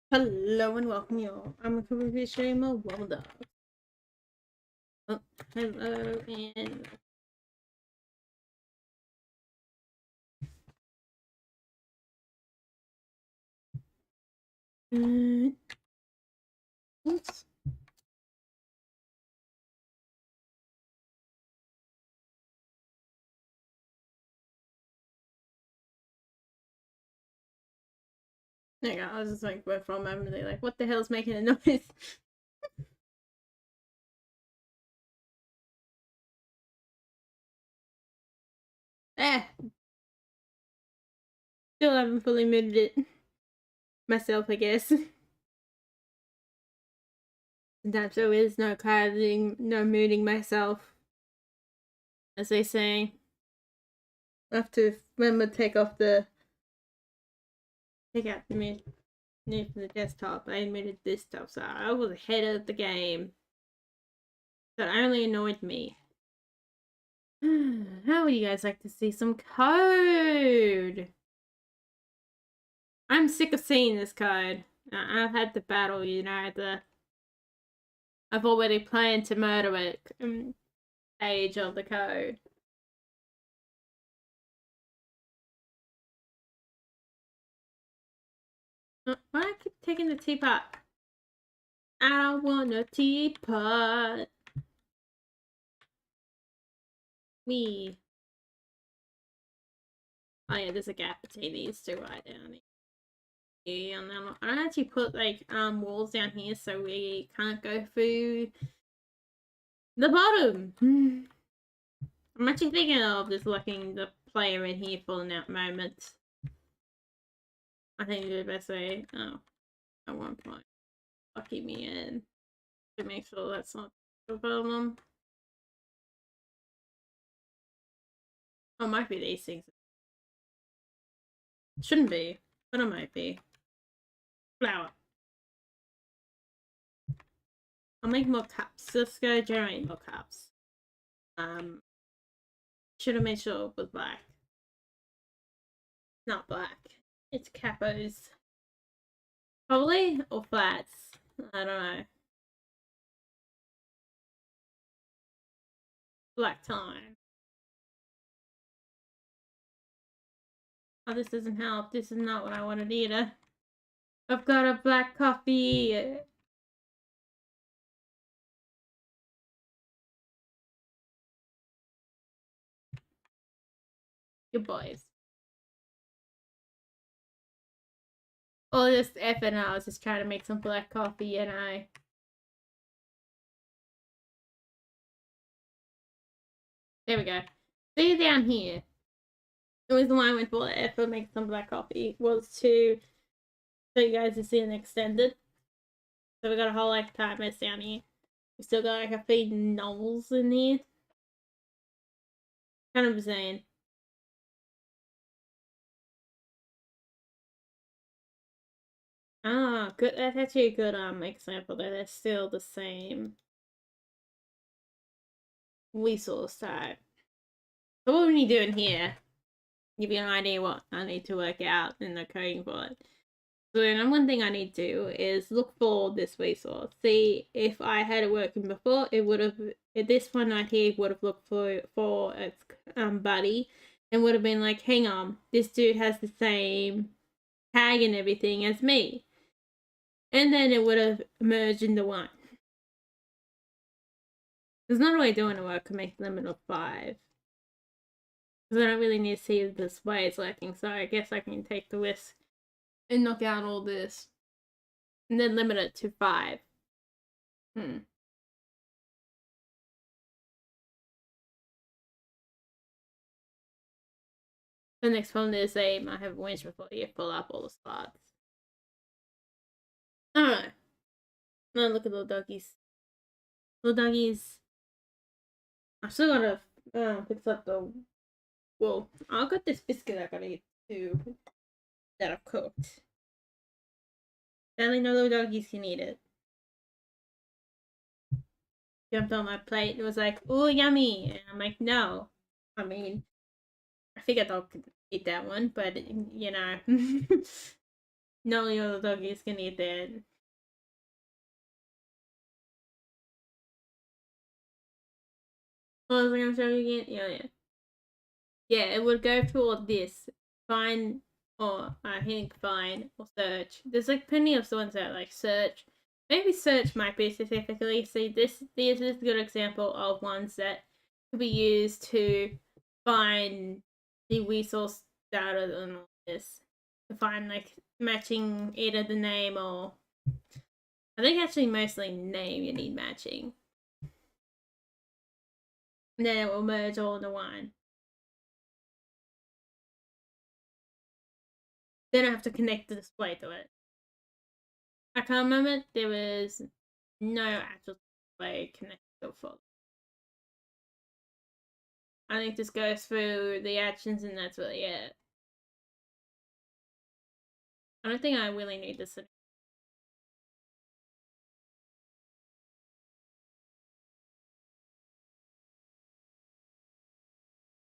Hello and welcome y'all. I'm a community streamer, Wobbledogs. Oh, hello and oops. There you go. I was just like, for a moment, they're like, what the hell's making a noise? Eh, still haven't fully muted it myself, I guess. Sometimes there is no clouding, no muting myself, as they say. I have to remember to take out the mute from the desktop. I muted this stuff, so I was ahead of the game. That only annoyed me. How would you guys like to see some code? I'm sick of seeing this code. I've had the battle, I've already planned to murder it. Age of the code. Why do I keep taking the teapot? I don't want a teapot. Me. Oh yeah, there's a gap between these two right down here. And then I actually put like walls down here so we can't go through the bottom. I'm actually thinking of just locking the player in here for that moment. I think the best way. Oh, at one point, locking me in to make sure that's not the problem. Oh, it might be these things. Shouldn't be, but it might be. Flour. I'll make more cups. Let's go generate more cups. Should have made sure it was black. Not black. It's capos. Probably, or flats. I don't know. Black time. Oh, this doesn't help. This is not what I wanted either. I've got a black coffee. Good boys. All this effort and I was just trying to make some black coffee and there we go. See down here. The reason why I went for the effort to make some black coffee was to show you guys to see an extended. So we got a whole like timers down here. We still got like a few novels in here. Kind of insane. Ah, good. That's actually a good example that they're still the same resource type. So what are we doing here? Give you an idea what I need to work out in the coding for it. So the number one thing I need to do is look for this resource. See if I had it working before, it would have this one right here would have looked for its buddy and would have been like, hang on, this dude has the same tag and everything as me. And then it would have merged into one. There's not really doing the work to make the limit of 5. Because I don't really need to see this way it's lacking, so I guess I can take the risk and knock out all this. And then limit it to 5. The next one is I have a winch before you fill up all the slots. Alright. Now look at little doggies. Little doggies. I still gotta fix up the. Well, I've got this biscuit I gotta eat too. That I've cooked. Sadly, no little doggies can eat it. Jumped on my plate and was like, "Ooh, yummy!" And I'm like, "No." I mean, I figured I could eat that one, but you know, No, your dog is gonna get dead. What was I gonna show you again? Yeah. Yeah, it would go through all this. Find, or I think find, or search. There's like plenty of ones that like search. Maybe search might be specifically. See, this is a good example of ones that could be used to find the resource data and all this. To find like matching either the name or I think actually mostly name you need matching. And then it will merge all into one. Then I have to connect the display to it. I can't remember. There was no actual display connected for. I think this goes through the actions and that's really it. I don't think I really need this.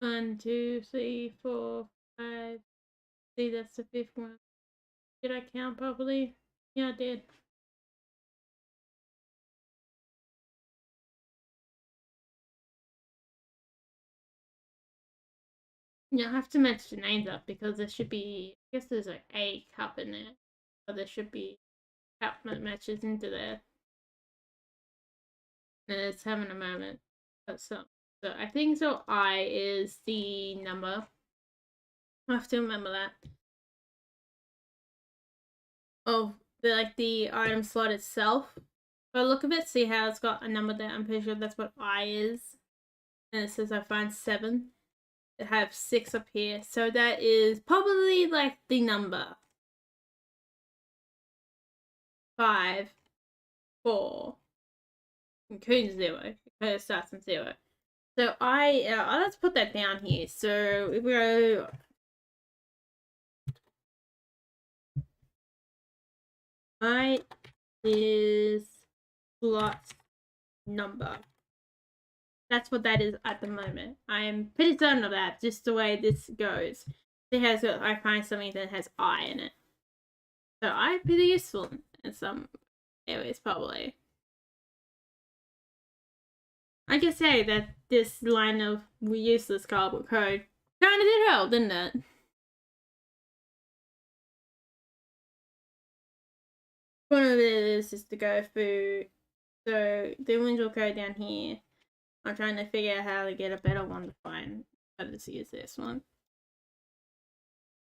1, 2, 3, 4, 5. See, that's the 5th one. Did I count properly? Yeah, I did. Yeah, I have to match the names up because there should be, I guess there's like a cup in there. Or there should be cup that matches into there. And it's having a moment. So I think so I is the number. I have to remember that. Of the item slot itself. But look at it, see how it's got a number there. I'm pretty sure that's what I is. And it says I find 7. I have 6 up here. So that is probably like the number. 5, 4. Including 0. Because it starts from 0. So let's put that down here. So if we go I is slot number. That's what that is at the moment. I'm pretty certain of that, just the way this goes. I find something that has I in it. So I pretty useful in some areas probably. I can say that this line of useless cardboard code kinda did help, didn't it? One of it is just to go through so the individual code down here. I'm trying to figure out how to get a better one to find. I'll just use this one.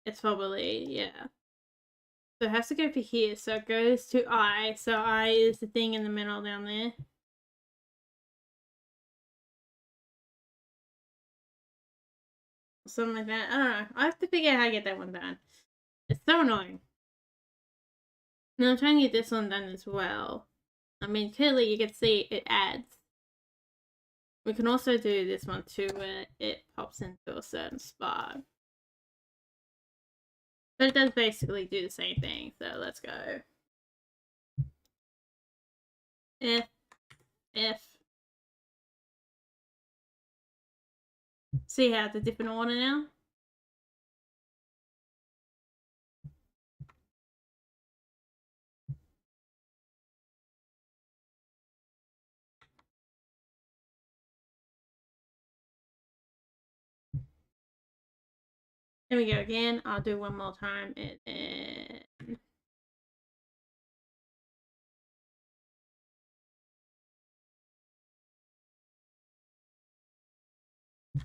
It's probably, yeah. So it has to go for here. So it goes to I. So I is the thing in the middle down there. Something like that. I don't know. I have to figure out how to get that one done. It's so annoying. Now I'm trying to get this one done as well. I mean, clearly you can see it adds. We can also do this one too where it pops into a certain spot. But it does basically do the same thing. So let's go. F. See how it's a different order now? There we go again. I'll do one more time and then...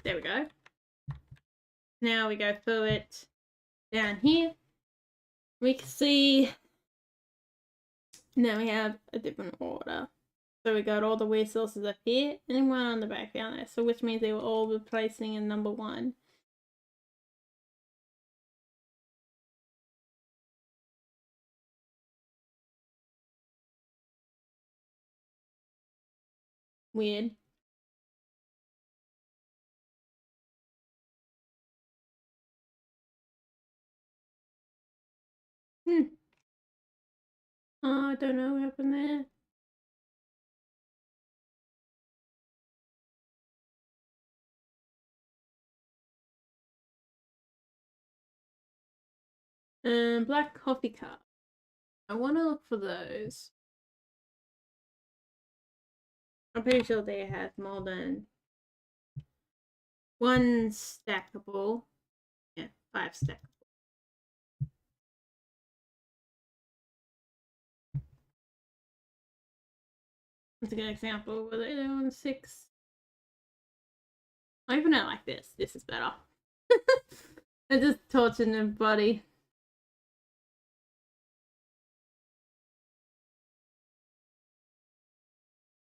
There we go. Now we go through it down here. We can see now we have a different order. So we got all the resources up here and one on the back down there. So which means they were all replacing in number 1. Weird. Oh, I don't know what happened there. Black coffee cup. I want to look for those. I'm pretty sure they have more than one stackable. Yeah, 5 stackable. That's a good example. Were they on 6? I even know like this. This is better. They're just torturing their body.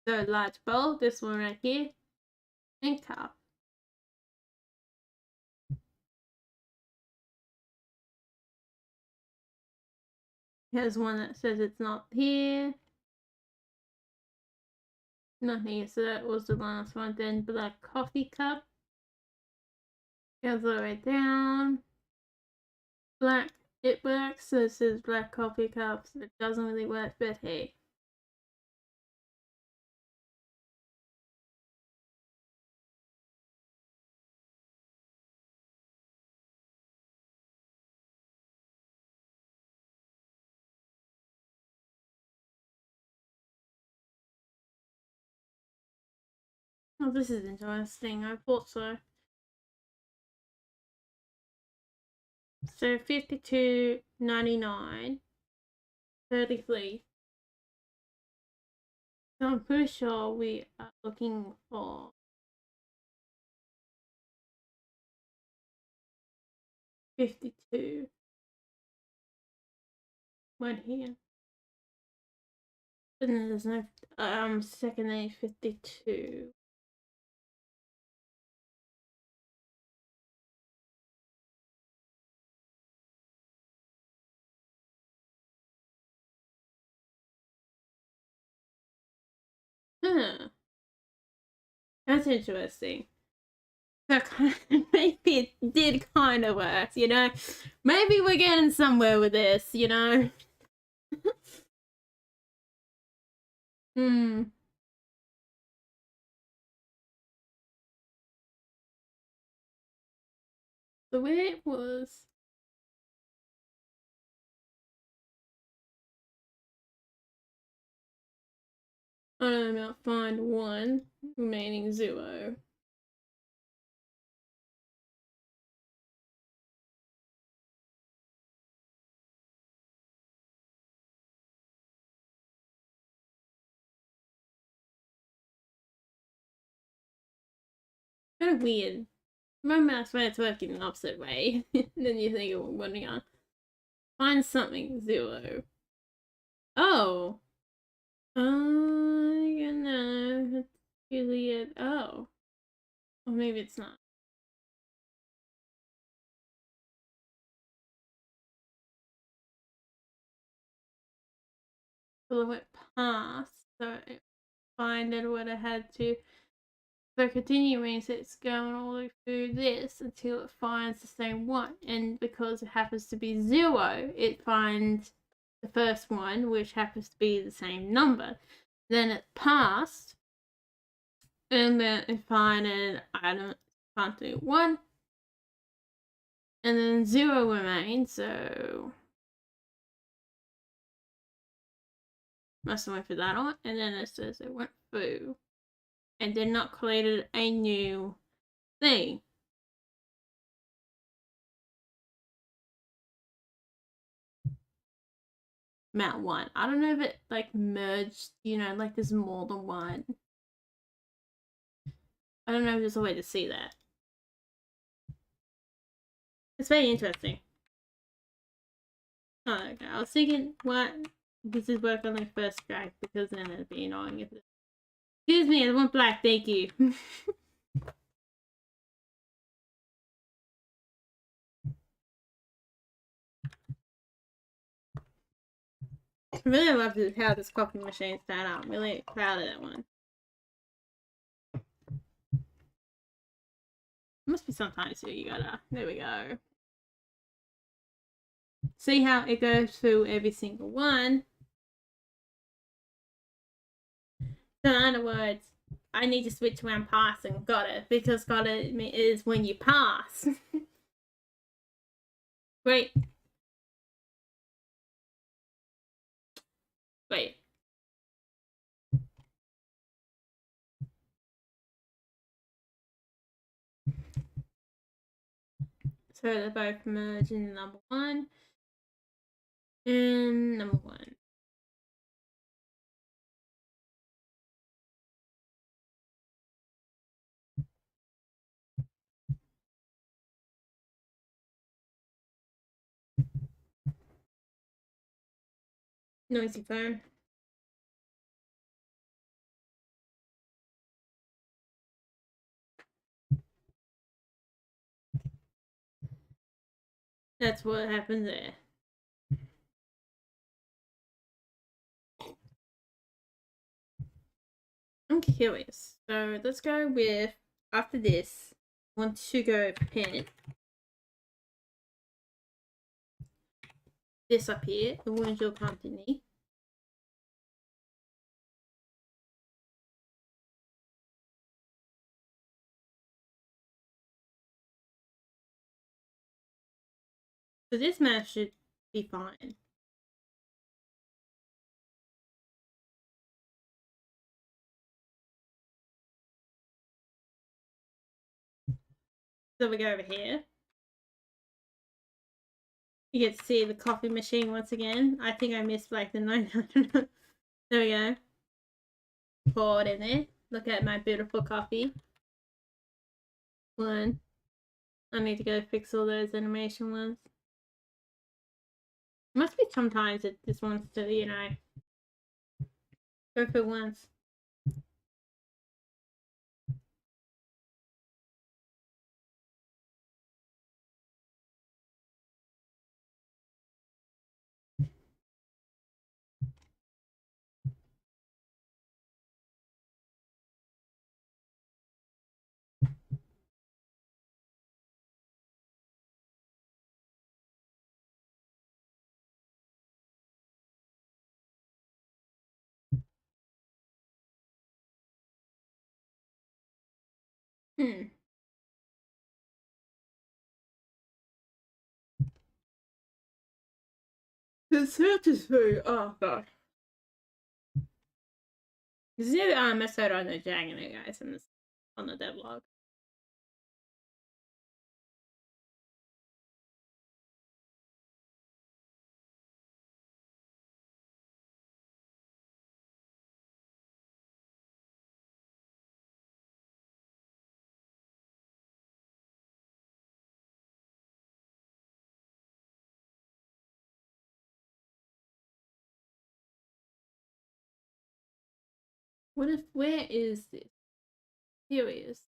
So large bowl, this one right here, and cup. Here's one that says it's not here. Not here, so that was the last one. Then black coffee cup. Goes all the way down. Black, it works, so it says black coffee cups. It doesn't really work, but hey. Oh, this is interesting. I thought so. So 52.99, 33. So I'm pretty sure we are looking for 52. One here. And then there's no second age 52. Huh. That's interesting. So maybe it did kind of work, you know? Maybe we're getting somewhere with this, you know? Hmm. The way it was. I don't know, find 1, remaining 0. Kind of weird. My mouse when it's working the opposite way. Then you think, what are you gonna find something 0? Oh. You know, it's usually it. Oh. Or maybe it's not. Well, it went past, so it finded what I had to. So continue means it's going all the way through this until it finds the same one. And because it happens to be 0, it finds the first one, which happens to be the same number. Then it passed, and then it finded, I don't, can't do 1. And then 0 remains, so must have went for that one. And then it says it went through and did not create a new thing. Mount 1. I don't know if it like merged, you know, like there's more than one. I don't know if there's a way to see that. It's very interesting. Oh, okay. I was thinking, what? This is work on the first strike because then it'd be annoying if it. Excuse me, I want black, thank you. I really love how this coffee machine started out. I'm really proud of that one. Must be sometimes too, you gotta. There we go. See how it goes through every single one. So in other words, I need to switch around passing. Got it. Because got it is when you pass. Great. So they both merge in number one. And number one. Noisy phone. That's what happened there. I'm curious. So let's go with, after this, I want to go pin this up here, the Wounded Company. So this match should be fine. So we go over here. You get to see the coffee machine once again. I think I missed like the 900. There we go. Pour it in there. Look at my beautiful coffee. One. I need to go fix all those animation ones. Must be sometimes it just wants to, you know, go for once. The search is through. Oh god. There's no episode on the dragging it, guys, on the devlog. What if, where is this? Here it is.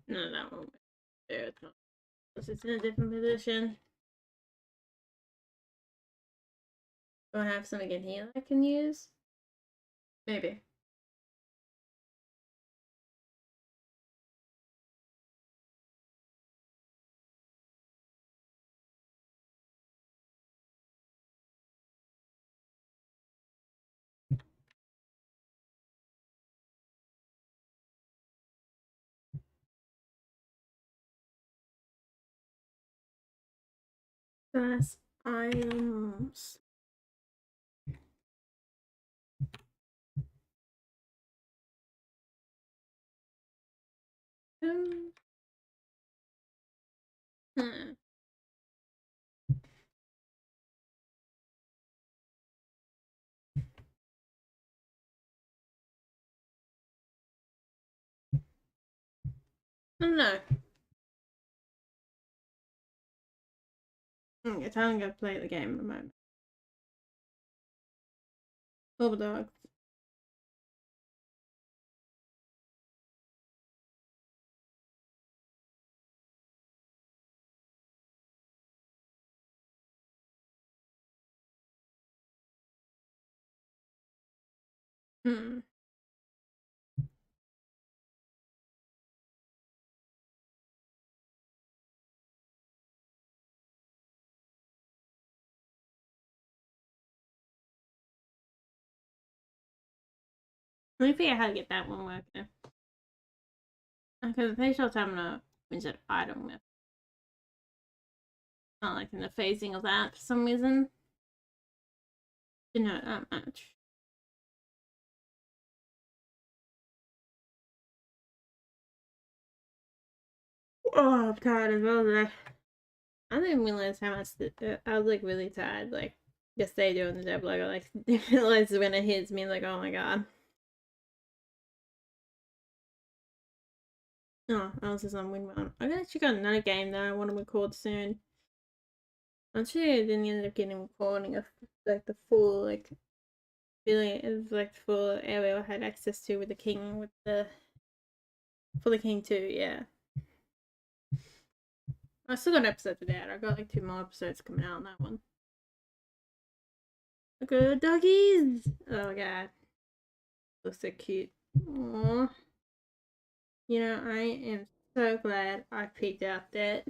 No, that won't be there. Because it's in a different position. Do I have something in here I can use? Maybe. That's items. Hmm. I don't know. It's how I'm gonna play the game at the moment. Wobbledogs. Hmm. Let me figure out how to get that one working. Because I'm pretty sure it's having a widget item with. Not like in the phasing of that for some reason. Didn't know that much. Oh, I'm tired as well today. I didn't realize how much I was like really tired. Like yesterday doing the double, I like didn't realize when it hits me, like, oh my god. Oh, I was just on win one. I actually got another game that I want to record soon. Actually, I didn't end up getting recording of like the full like feeling of like full area I had access to with the king with the for the king too. Yeah, I still got an episode for that. I got like 2 more episodes coming out on that one. Look at the doggies! Oh my god, looks so cute. Aww. You know, I am so glad I picked out that.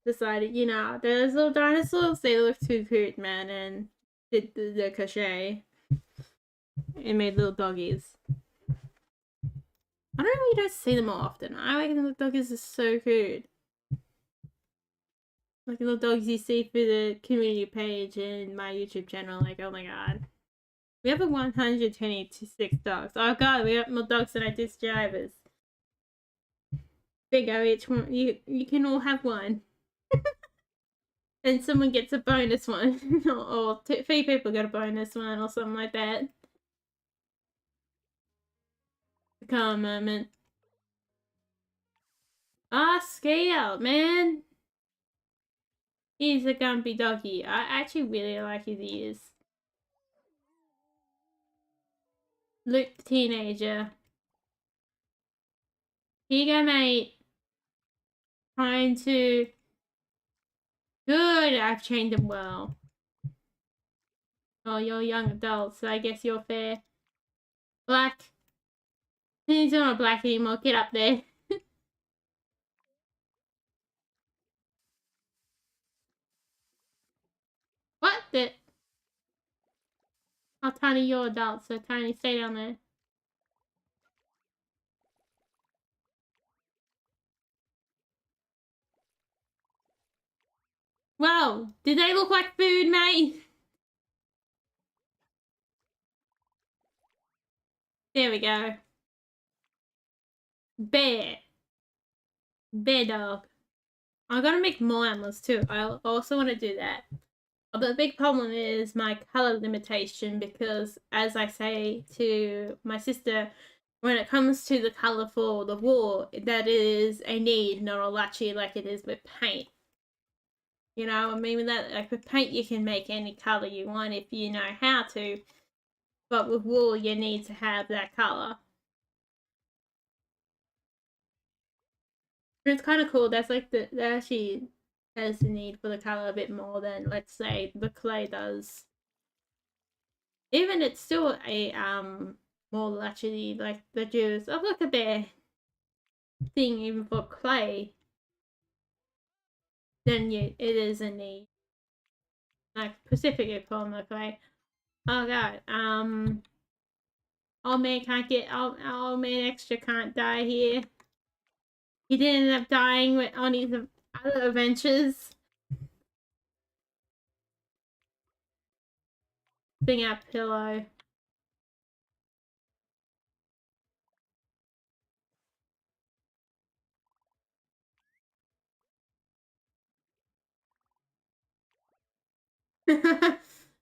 Decided, you know, those little dinosaurs, they look too cute, man, and did the crochet and made little doggies. I don't know, you don't see them more often. I reckon the doggies are so cute. Like little dogs you see through the community page and my YouTube channel, like, oh my god. We have a 126 dogs. Oh god, we have more dogs than I do subscribers. There you go, each one, you can all have one. And someone gets a bonus one. Or 3 people get a bonus one or something like that. The calm moment. Ah, Scale, man. He's a gumpy doggy. I actually really like his ears. Luke the teenager. Here you go, mate. Trying to... Good, I've trained him well. Oh, you're a young adult, so I guess you're fair. Black. He's not black anymore. Get up there. What the... Oh, Tiny, you're adult, so Tiny, stay down there. Whoa, did they look like food, mate? There we go. Bear. Bear dog. I gotta make more animals too. I also want to do that. But the big problem is my color limitation because, as I say to my sister, when it comes to the color for the wool, that is a need, not a luxury like it is with paint. You know, I mean, with that, like with paint, you can make any color you want if you know how to. But with wool, you need to have that color. And it's kind of cool. That's like that actually has the need for the color a bit more than, let's say, the clay does. Even it's still a more luxury like the juice. Oh, look at their thing even for clay. Then yeah, it is a need. Like Pacific from the clay. Oh god. Old man can't get old man extra can't die here. He did end up dying on his other adventures. Thing out pillow.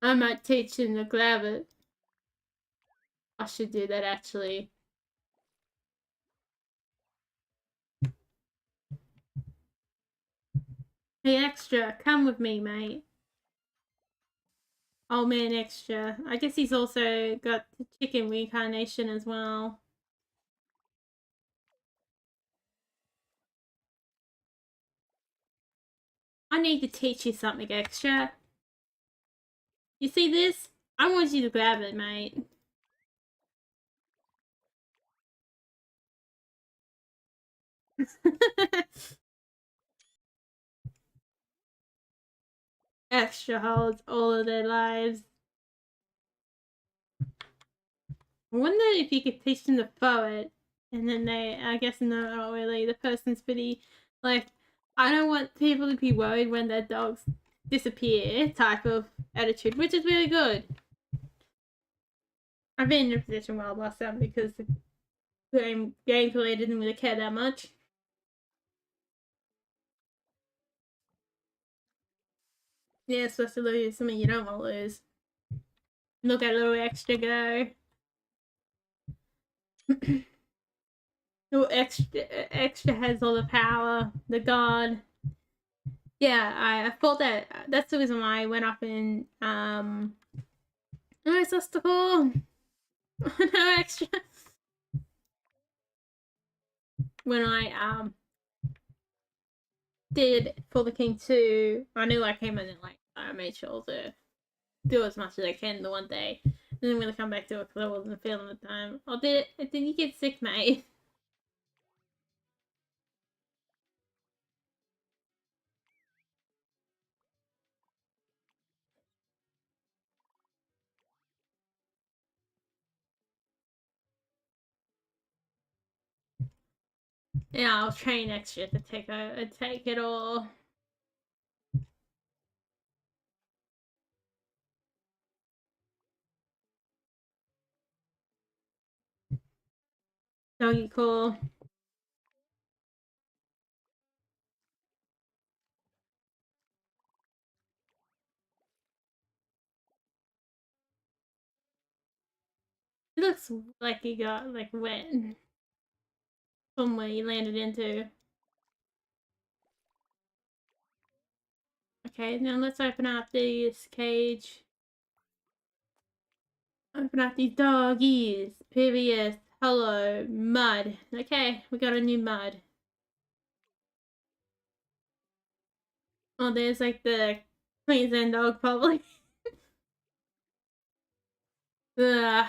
I might teach him to grab it. I should do that actually. Hey extra, come with me, mate. Old man extra. I guess he's also got the chicken reincarnation as well. I need to teach you something extra. You see this? I want you to grab it, mate. Extra holds all of their lives. I wonder if you could teach them to throw it, and then I guess not really. The person's pretty, like, I don't want people to be worried when their dogs disappear type of attitude, which is really good. I've been in a position where I lost them because the game play didn't really care that much. Yeah, it's supposed to lose something you don't want to lose. Look at little extra go. Little extra has all the power, the god. Yeah, I thought that's the reason why I went up in no obstacle. No extra. When I did for the King 2, I knew I came in and like I made sure to do as much as I can the one day. Didn't really come back to it because I wasn't feeling the time. Oh, did you get sick, mate? Yeah, I'll train extra to take it all. Doggy cool. It looks like he got like wet from where he landed into. Okay, now let's open up this cage. Open up these doggies. PBS. Hello. Mud. Okay, we got a new mud. Oh, there's like the Queensland dog probably. Ugh.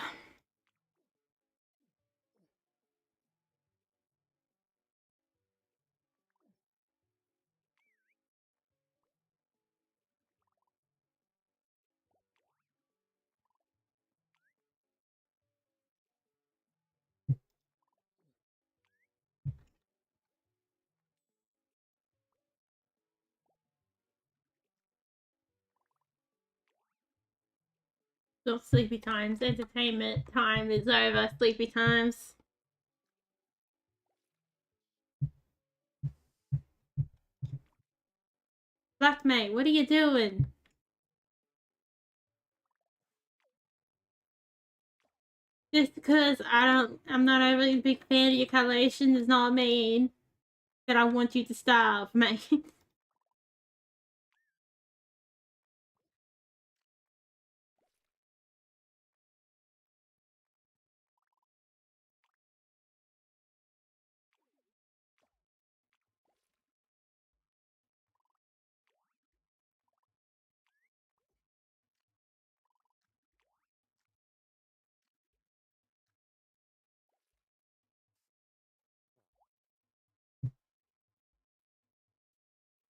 Not sleepy times. Entertainment time is over. Sleepy times. Black mate, what are you doing? Just because I'm not a really big fan of your coloration does not mean that I want you to starve, mate.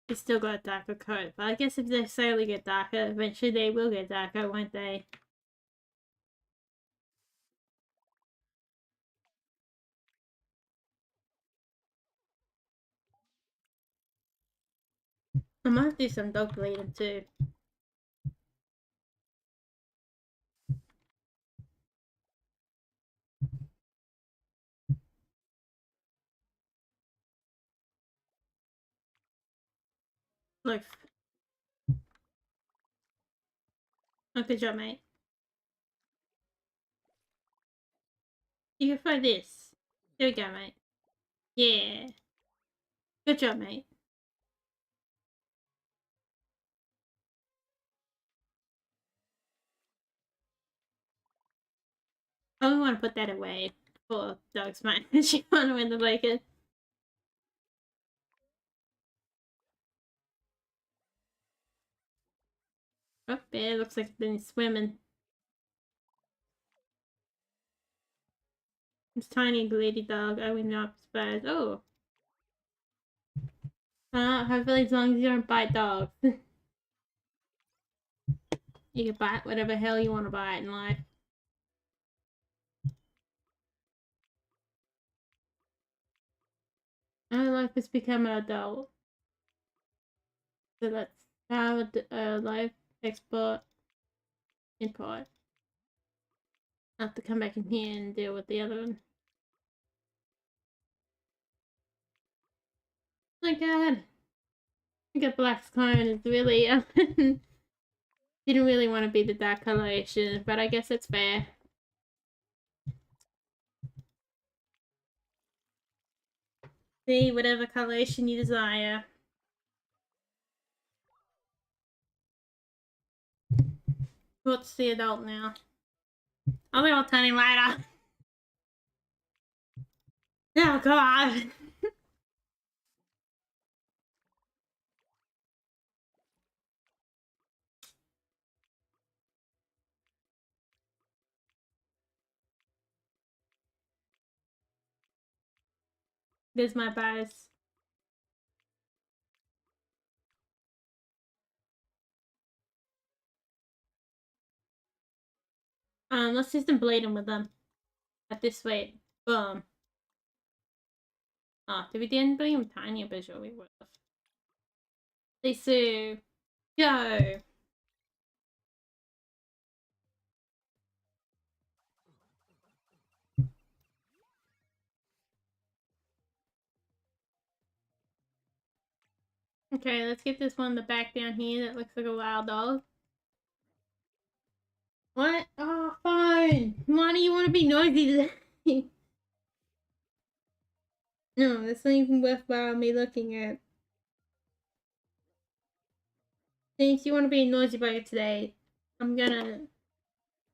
They still got a darker coat, but I guess if they slowly get darker, eventually they will get darker, won't they? I might do some dog bleeding too. Look. Oh, good job, mate. You can find this. There we go, mate. Yeah. Good job, mate. Oh, we want to put that away for dog's mate. She want to win the blanket. Oh, bear looks like it's been swimming. This tiny bleedy dog. I would not surprised. Oh. Hopefully as long as you don't bite dogs. You can bite whatever hell you want to bite in life. My life has become an adult. So let's have a life export import. I have to come back in here and deal with the other one. Oh my god. I think a black clone is really didn't really want to be the dark coloration, but I guess it's fair. See whatever coloration you desire. What's the adult now? Oh, they're all turning lighter. Oh god. There's my bias. Let's do some bleeding with them. At this rate. Boom. Oh, did we do anything tiny? But sure we would have. Lisu, go! Okay, let's get this one in the back down here that looks like a wild dog. What? Oh, fine! Why do you want to be noisy today? No, it's not even worthwhile me looking at. Since you want to be noisy about it today, I'm gonna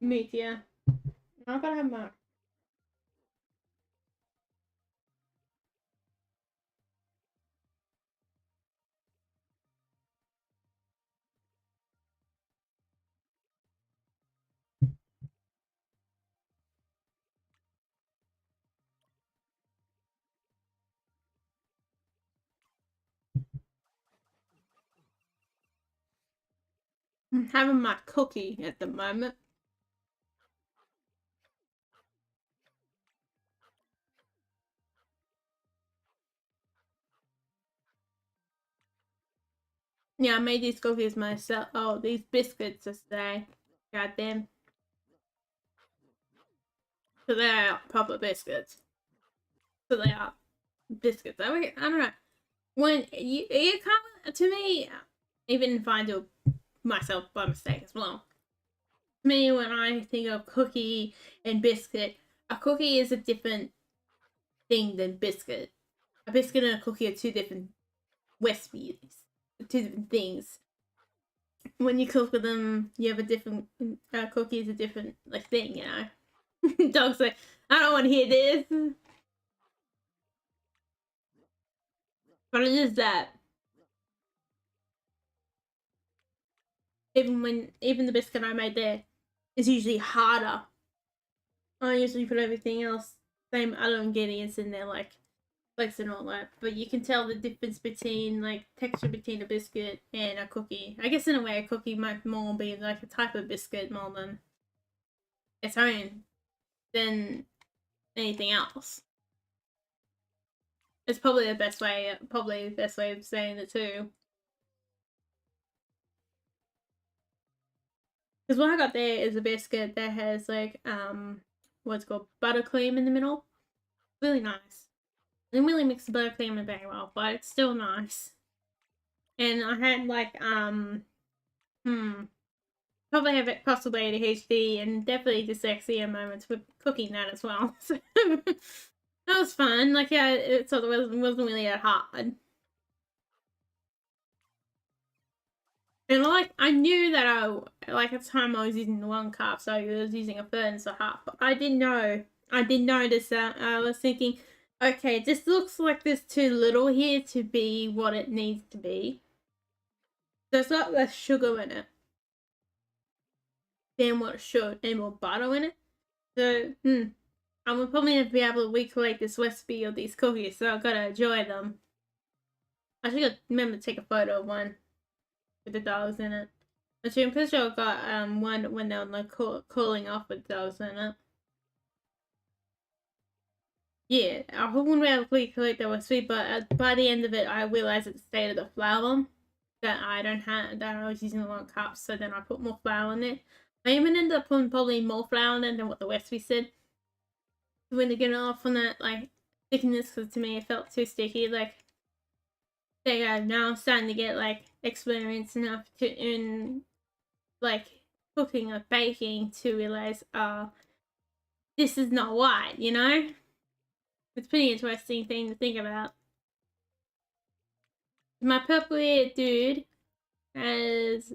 mute you. I'm gonna have my I'm having my cookie at the moment. Yeah, I made these cookies myself. Oh, these biscuits today. God damn. So they are proper biscuits. So they are biscuits. I don't know. When you come to me, even if I do myself by mistake as well. To me, when I think of cookie and biscuit, a cookie is a different thing than biscuit. A biscuit and a cookie are two different recipes, two different things. When you cook with them, you have a different cookie is a different like thing, you know. Dog's like, I don't want to hear this, but it is that. Even the biscuit I made there is usually harder. I usually put everything else, same other ingredients in there, like flakes and all that. But you can tell the difference between like texture between a biscuit and a cookie. I guess in a way, a cookie might more be like a type of biscuit more than its own than anything else. It's probably the best way of saying it too. Because what I got there is a biscuit that has like what's called buttercream in the middle. Really nice. I didn't really mix the buttercream in very well, but it's still nice. And I had like probably have it possibly ADHD and definitely dyslexia moments with cooking that as well. So that was fun. Like yeah, it sort of wasn't really that hard. And like I knew that like at the time I was using the one cup, so I was using a third and a half. But I didn't notice that. I was thinking, okay, this looks like there's too little here to be what it needs to be. There's a lot less sugar in it than what it should, and more butter in it. So, I will probably never be able to recreate this recipe or these cookies, so I've got to enjoy them. I should remember to take a photo of one with the dogs in it. Actually, I'm pretty sure I got one when they were like cooling off with dogs in it. Yeah, I wouldn't be able to collect that was sweet, but by the end of it, I realized it stayed at the flour that I don't have, that I was using the wrong cup, so then I put more flour in it. I even ended up putting probably more flour in it than what the recipe said. When they get off on that, like, thickness, because to me it felt too sticky, like, there you go, now I'm starting to get, like, experience enough to, in, like, cooking or baking to realize, this is not white, you know? It's a pretty interesting thing to think about. My purple eared dude has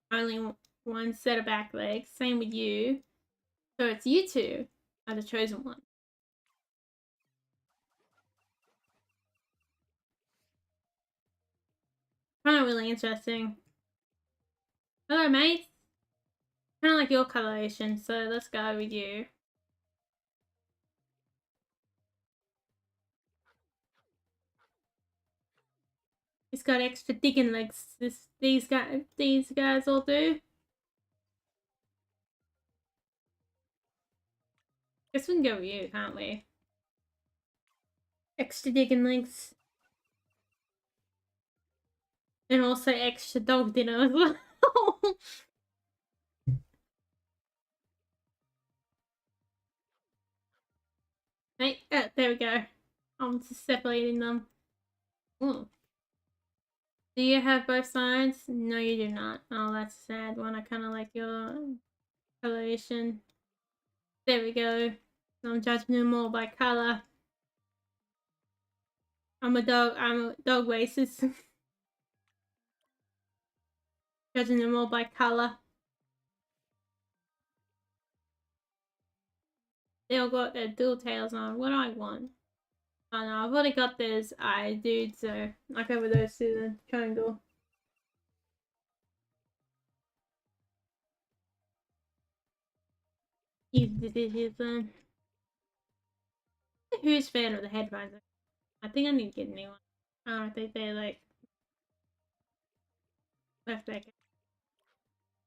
only one set of back legs. Same with you. So it's you two are the chosen one. Kind of really interesting. Hello, mate. Kind of like your coloration, so let's go with you. He's got extra digging legs. These guys all do. Guess we can go with you, can't we? Extra digging legs. And also extra dog dinner as well. Hey, there we go. I'm just separating them. Ooh. Do you have both sides? No, you do not. Oh, that's a sad one. I kind of like your coloration. There we go. I'm judging them all by color. I'm a dog racist. Judging them all by color. They all got their dual tails on. What do I want? Oh no, I've already got this eye dude, so I go with those two then. Triangle. Easy decisions then. Who's fan of the headphones? I think I need to get a new one. I don't think they're like left back.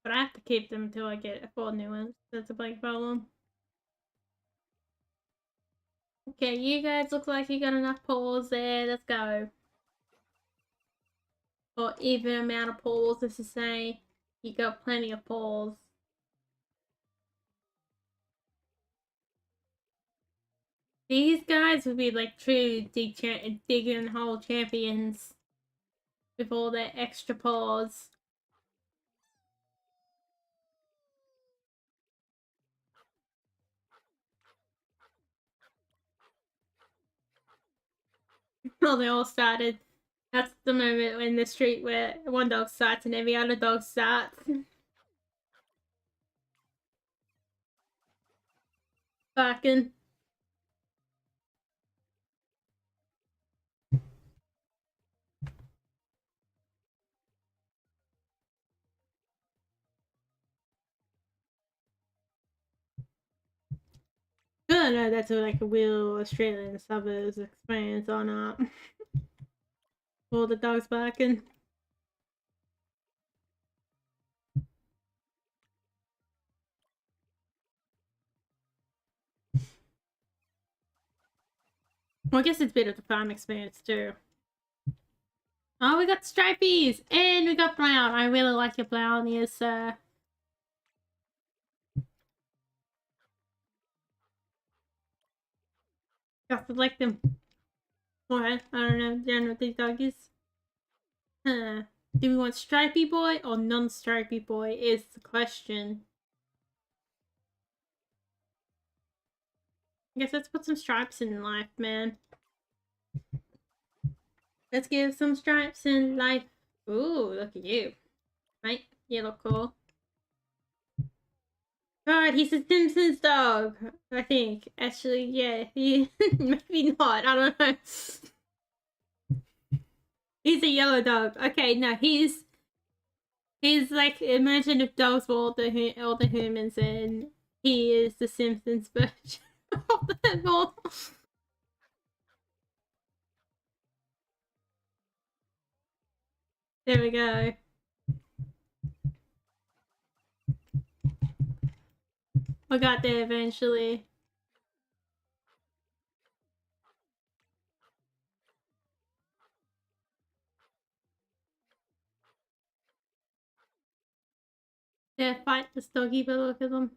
But I have to keep them until I get 4 new ones. That's a big problem. Okay, you guys look like you got enough paws there. Let's go. Or even amount of paws, as to say. You got plenty of paws. These guys would be like true digging hole champions with all their extra paws. Well, they all started. That's the moment in the street where one dog starts and every other dog starts. Barking. I don't know, that's like a real Australian suburbs experience or not. All the dogs barking. Well, I guess it's a bit of the farm experience too. Oh, we got stripies! And we got brown. I really like your brown ears, sir. Got to like them. What? I don't know. Do you know what these doggies? Huh. Do we want stripy boy or non-stripy boy is the question. I guess let's put some stripes in life, man. Let's give some stripes in life. Ooh, look at you. Right? You look cool. God, he's a Simpsons dog, I think. Actually, yeah, he maybe not. I don't know. He's a yellow dog. Okay, no, he's like, imagine if dogs were all the humans, and he is the Simpsons version of them all. There we go. I got there eventually. They're fightless doggy, but look at them.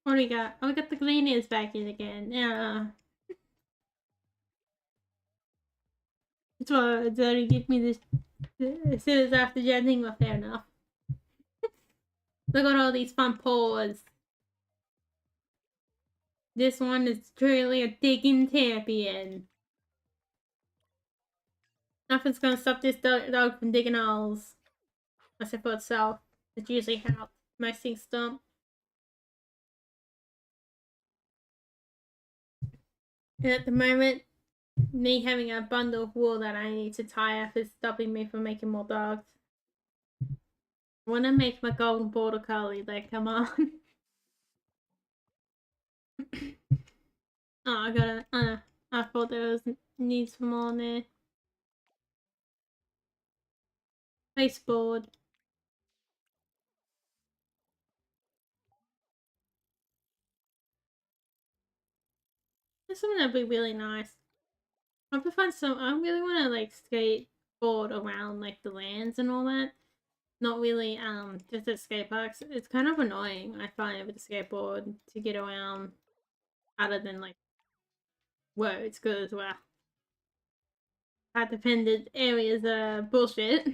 What do we got? Oh, we got the cleaners back in again. Yeah. That's why it's only give me this as soon as after jetting. Well, fair enough. Look at all these fun paws. This one is truly a digging champion. Nothing's gonna stop this dog from digging holes. Except for itself. It's usually how most things stop. And at the moment, me having a bundle of wool that I need to tie up is stopping me from making more dogs. I want to make my golden border collie, like, come on. Oh, I gotta, I thought there was needs for more on there. Baseboard. That's something that'd be really nice. I prefer some, I really want to, like, skateboard around, like, the lands and all that. Not really, just at skate parks. It's kind of annoying, I find, with the skateboard to get around other than, like, whoa, it's good as well. Hard dependent areas are bullshit.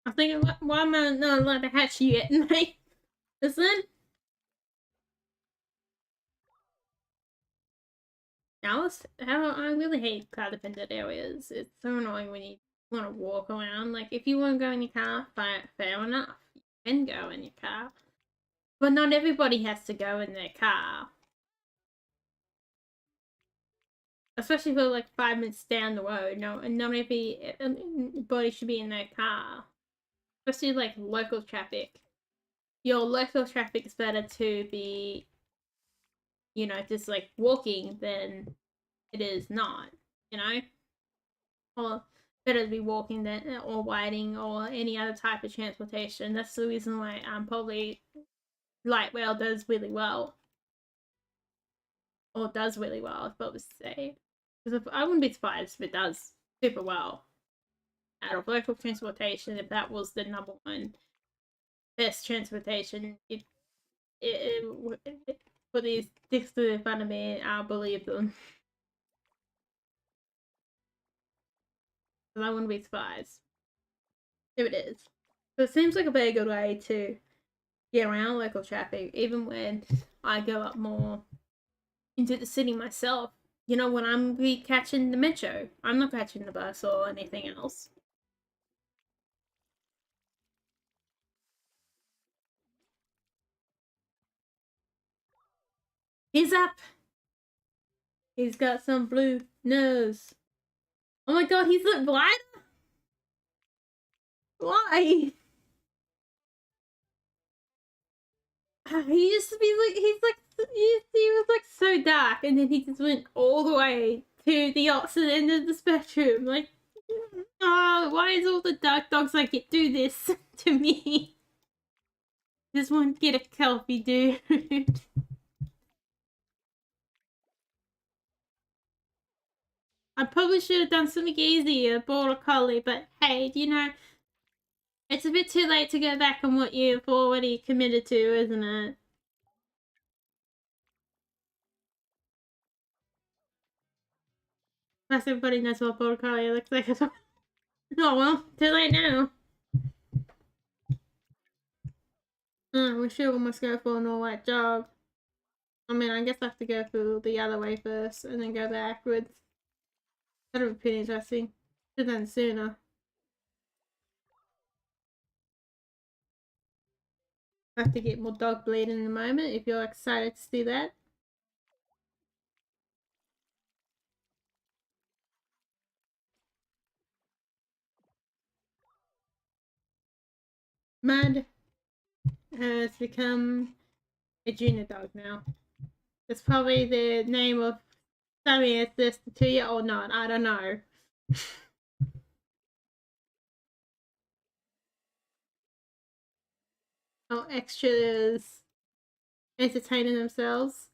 I think, why am I not allowed to hatch you yet, mate? Listen? I really hate car dependent areas. It's so annoying when you want to walk around. Like, if you want to go in your car, fair enough. You can go in your car. But not everybody has to go in their car. Especially for like 5 minutes down the road. No, and not everybody should be in their car. Especially like local traffic. Your local traffic is better to be, you know, just like walking than it is not, you know? Or better to be walking than or riding or any other type of transportation. That's the reason why probably light rail does really well. Or does really well, I suppose to say. Because I wouldn't be surprised if it does super well. Out of local transportation, if that was the number one best transportation, put these sticks in front of me, I'll believe them. Because I wouldn't be surprised if it is. But it seems like a very good way to get around local traffic, even when I go up more into the city myself. You know, when I'm catching the metro, I'm not catching the bus or anything else. He's up! He's got some blue nose. Oh my god, he's like blind? Why? He used to be like, he was like so dark, and then he just went all the way to the opposite end of the spectrum. Like, oh, why is all the dark dogs like it do this to me? Just want to get a selfie, dude. I probably should have done something easier, border collie, but hey, you know, it's a bit too late to go back on what you've already committed to, isn't it? Plus, everybody knows what border collie looks like. Oh well, too late now. We should almost go for an all-white jog. I mean, I guess I have to go through the other way first and then go backwards. That would be pretty interesting. Should have done sooner. I have to get more dog bleeding in a moment if you're excited to see that. Mud has become a junior dog now. It's probably the name of Sammy is this 2-year-old not. I don't know. Oh, extras entertaining themselves.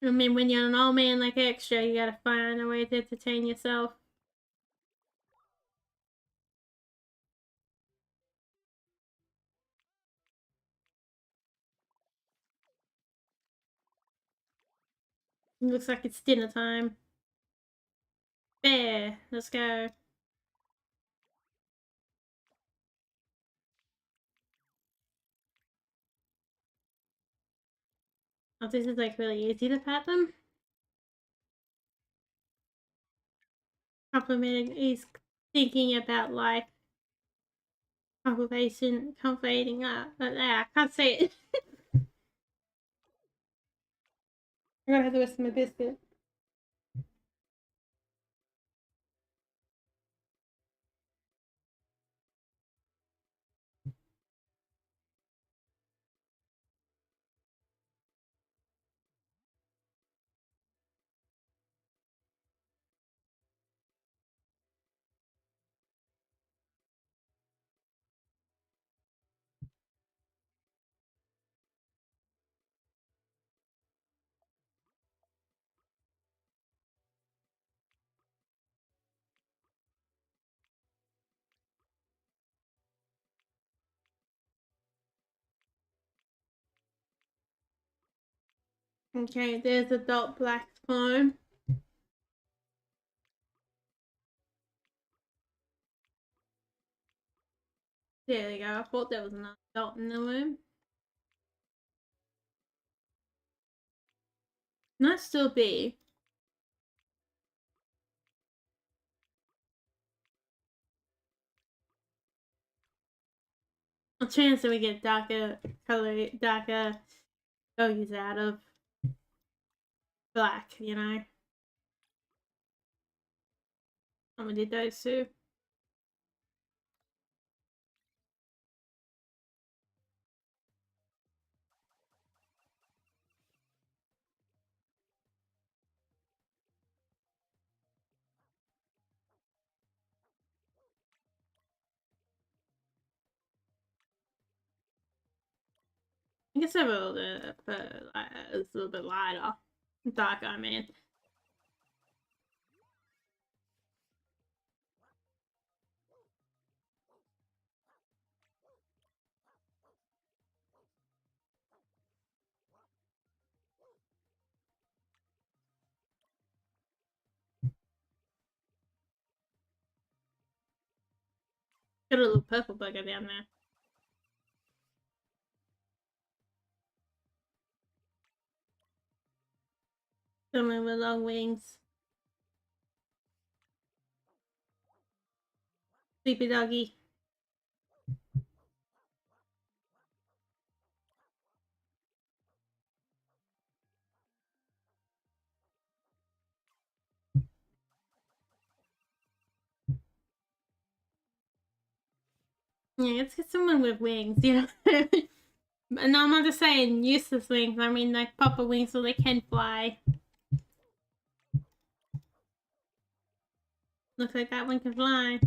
I mean, when you're an old man like Extra, you gotta find a way to entertain yourself. It looks like it's dinner time. There, let's go. Oh, this is like really easy to pat them. Complimenting is thinking about life. Cultivating, I can't say it. I'm gonna have to whisk my biscuit. Okay, there's adult black spawn. There we go. I thought there was another adult in the room. Might still be. A chance that we get darker doggies out of black, you know. I'm gonna do those two. I guess I'm a little bit, it's a little bit lighter. Darker, I mean. Got a little purple bugger down there. Someone with long wings. Sleepy doggy. Yeah, let's get someone with wings, you know. And I'm not just saying useless wings, I mean like proper wings so they can fly. Looks like that one can fly.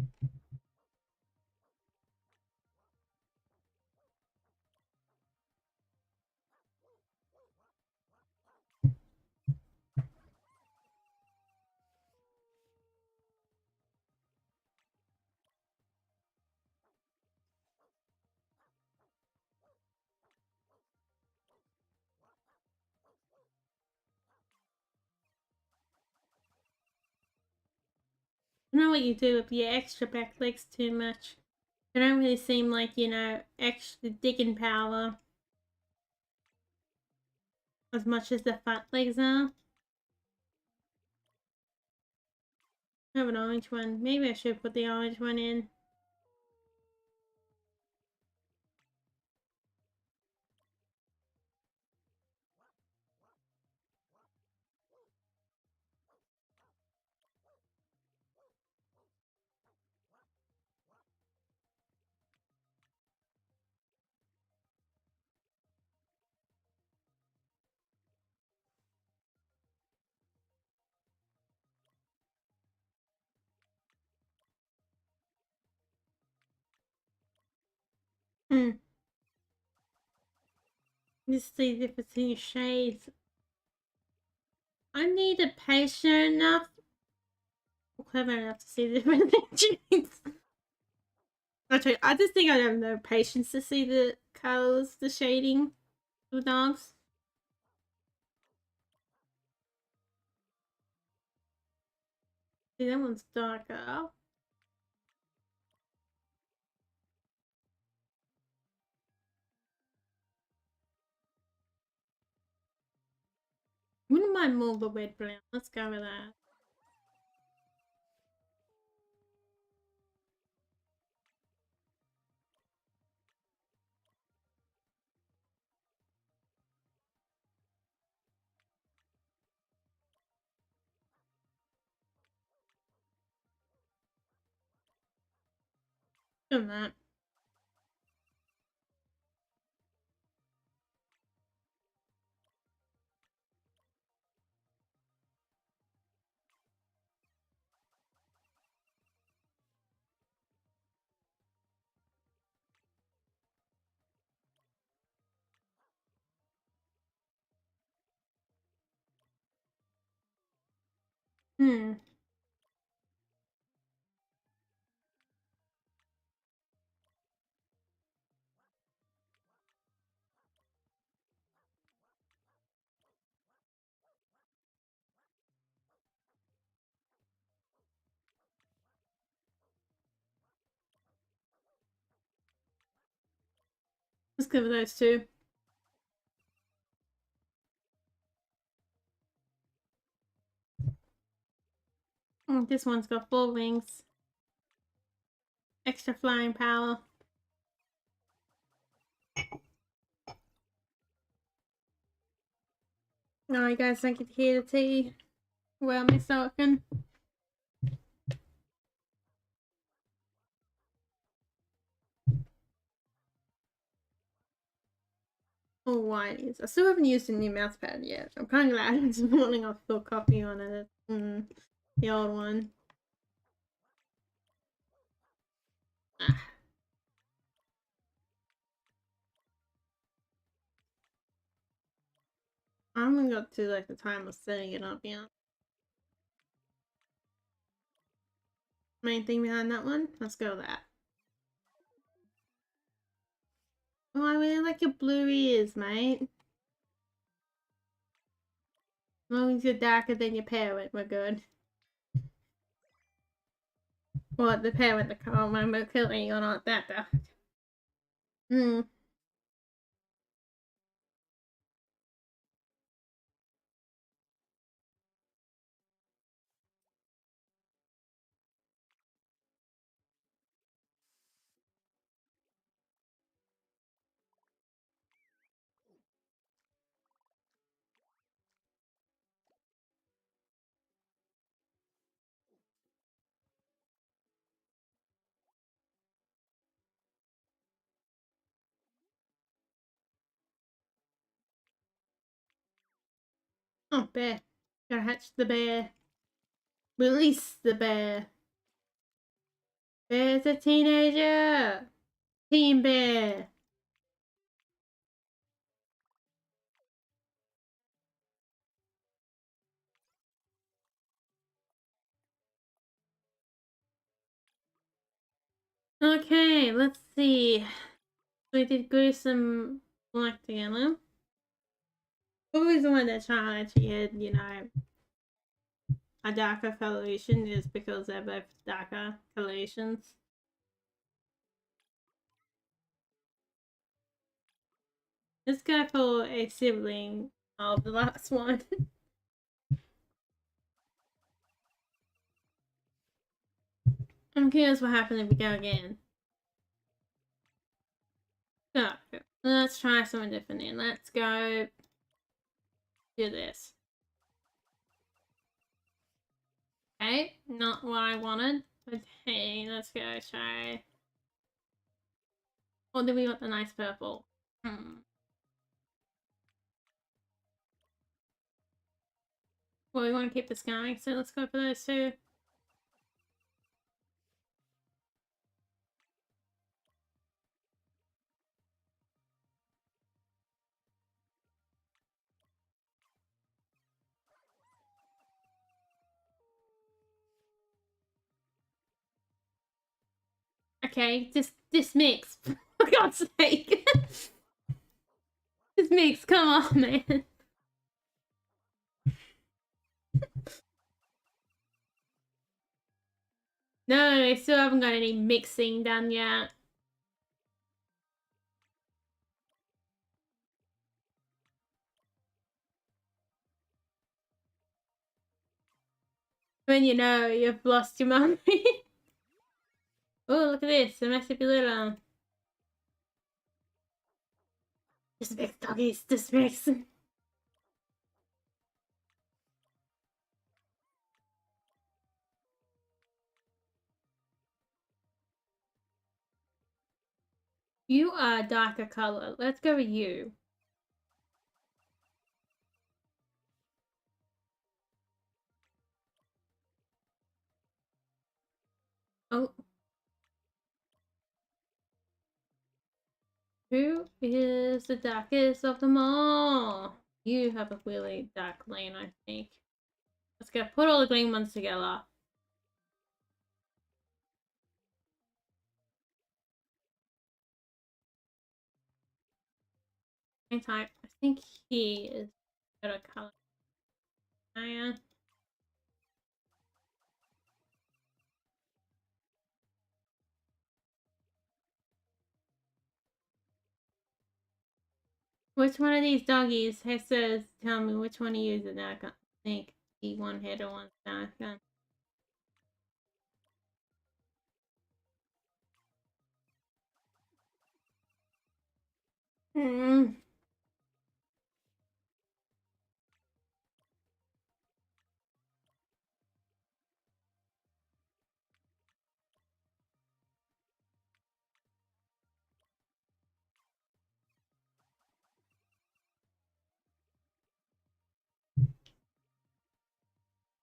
I don't know what you do with your extra back legs too much. They don't really seem like, you know, extra digging power as much as the front legs are. I have an orange one. Maybe I should put the orange one in. Hmm. Just see the difference in shades. I need a patient enough, clever enough to see the difference in shades. Actually, I just think I don't have no patience to see the colors, the shading of the dogs. See, that one's darker. Wouldn't mind more of the red brown. Let's go with that. Do that. Hmm. Let's go with those two. Oh, this one's got 4 wings. Extra flying power. No, you guys don't get to hear the tea. Well, Miss Falcon. Oh, whiteys. I still haven't used the new mouse pad yet. I'm kind of glad this morning I spilled coffee on it. The old one. Ah. I haven't got to like the time of setting it up yet. Main thing behind that one? Let's go with that. Oh, I really like your blue ears, mate. As long as you're darker than your parent, we're good. Well, the parent, the can't remember clearly you're not that dark. Hmm. Oh, bear. Gotta hatch the bear. Release the bear. Bear's a teenager. Teen bear. Okay, let's see. We did gruesome black together. Always the one that tried to had, you know, a darker coloration is because they're both darker colorations. Let's go for a sibling of the last one. I'm curious what happens if we go again. So, let's try something different then. Let's go do this. Okay, not what I wanted. But hey, let's go try. Or do we want the nice purple? Well, we want to keep this going, so let's go for those two. Okay, just mix. For God's sake. Just mix, come on, man. No, I still haven't got any mixing done yet. When you know you've lost your memory. Oh, look at this, a messy little. Just mix, doggies, just mix. You are a darker color. Let's go with you. Oh. Who is the darkest of them all? You have a really dark lane, I think. Let's go put all the green ones together. Same time. I think he is better color. Which one of these doggies says, tell me which one to use it now? I can't think. The one header one's darker. Hmm.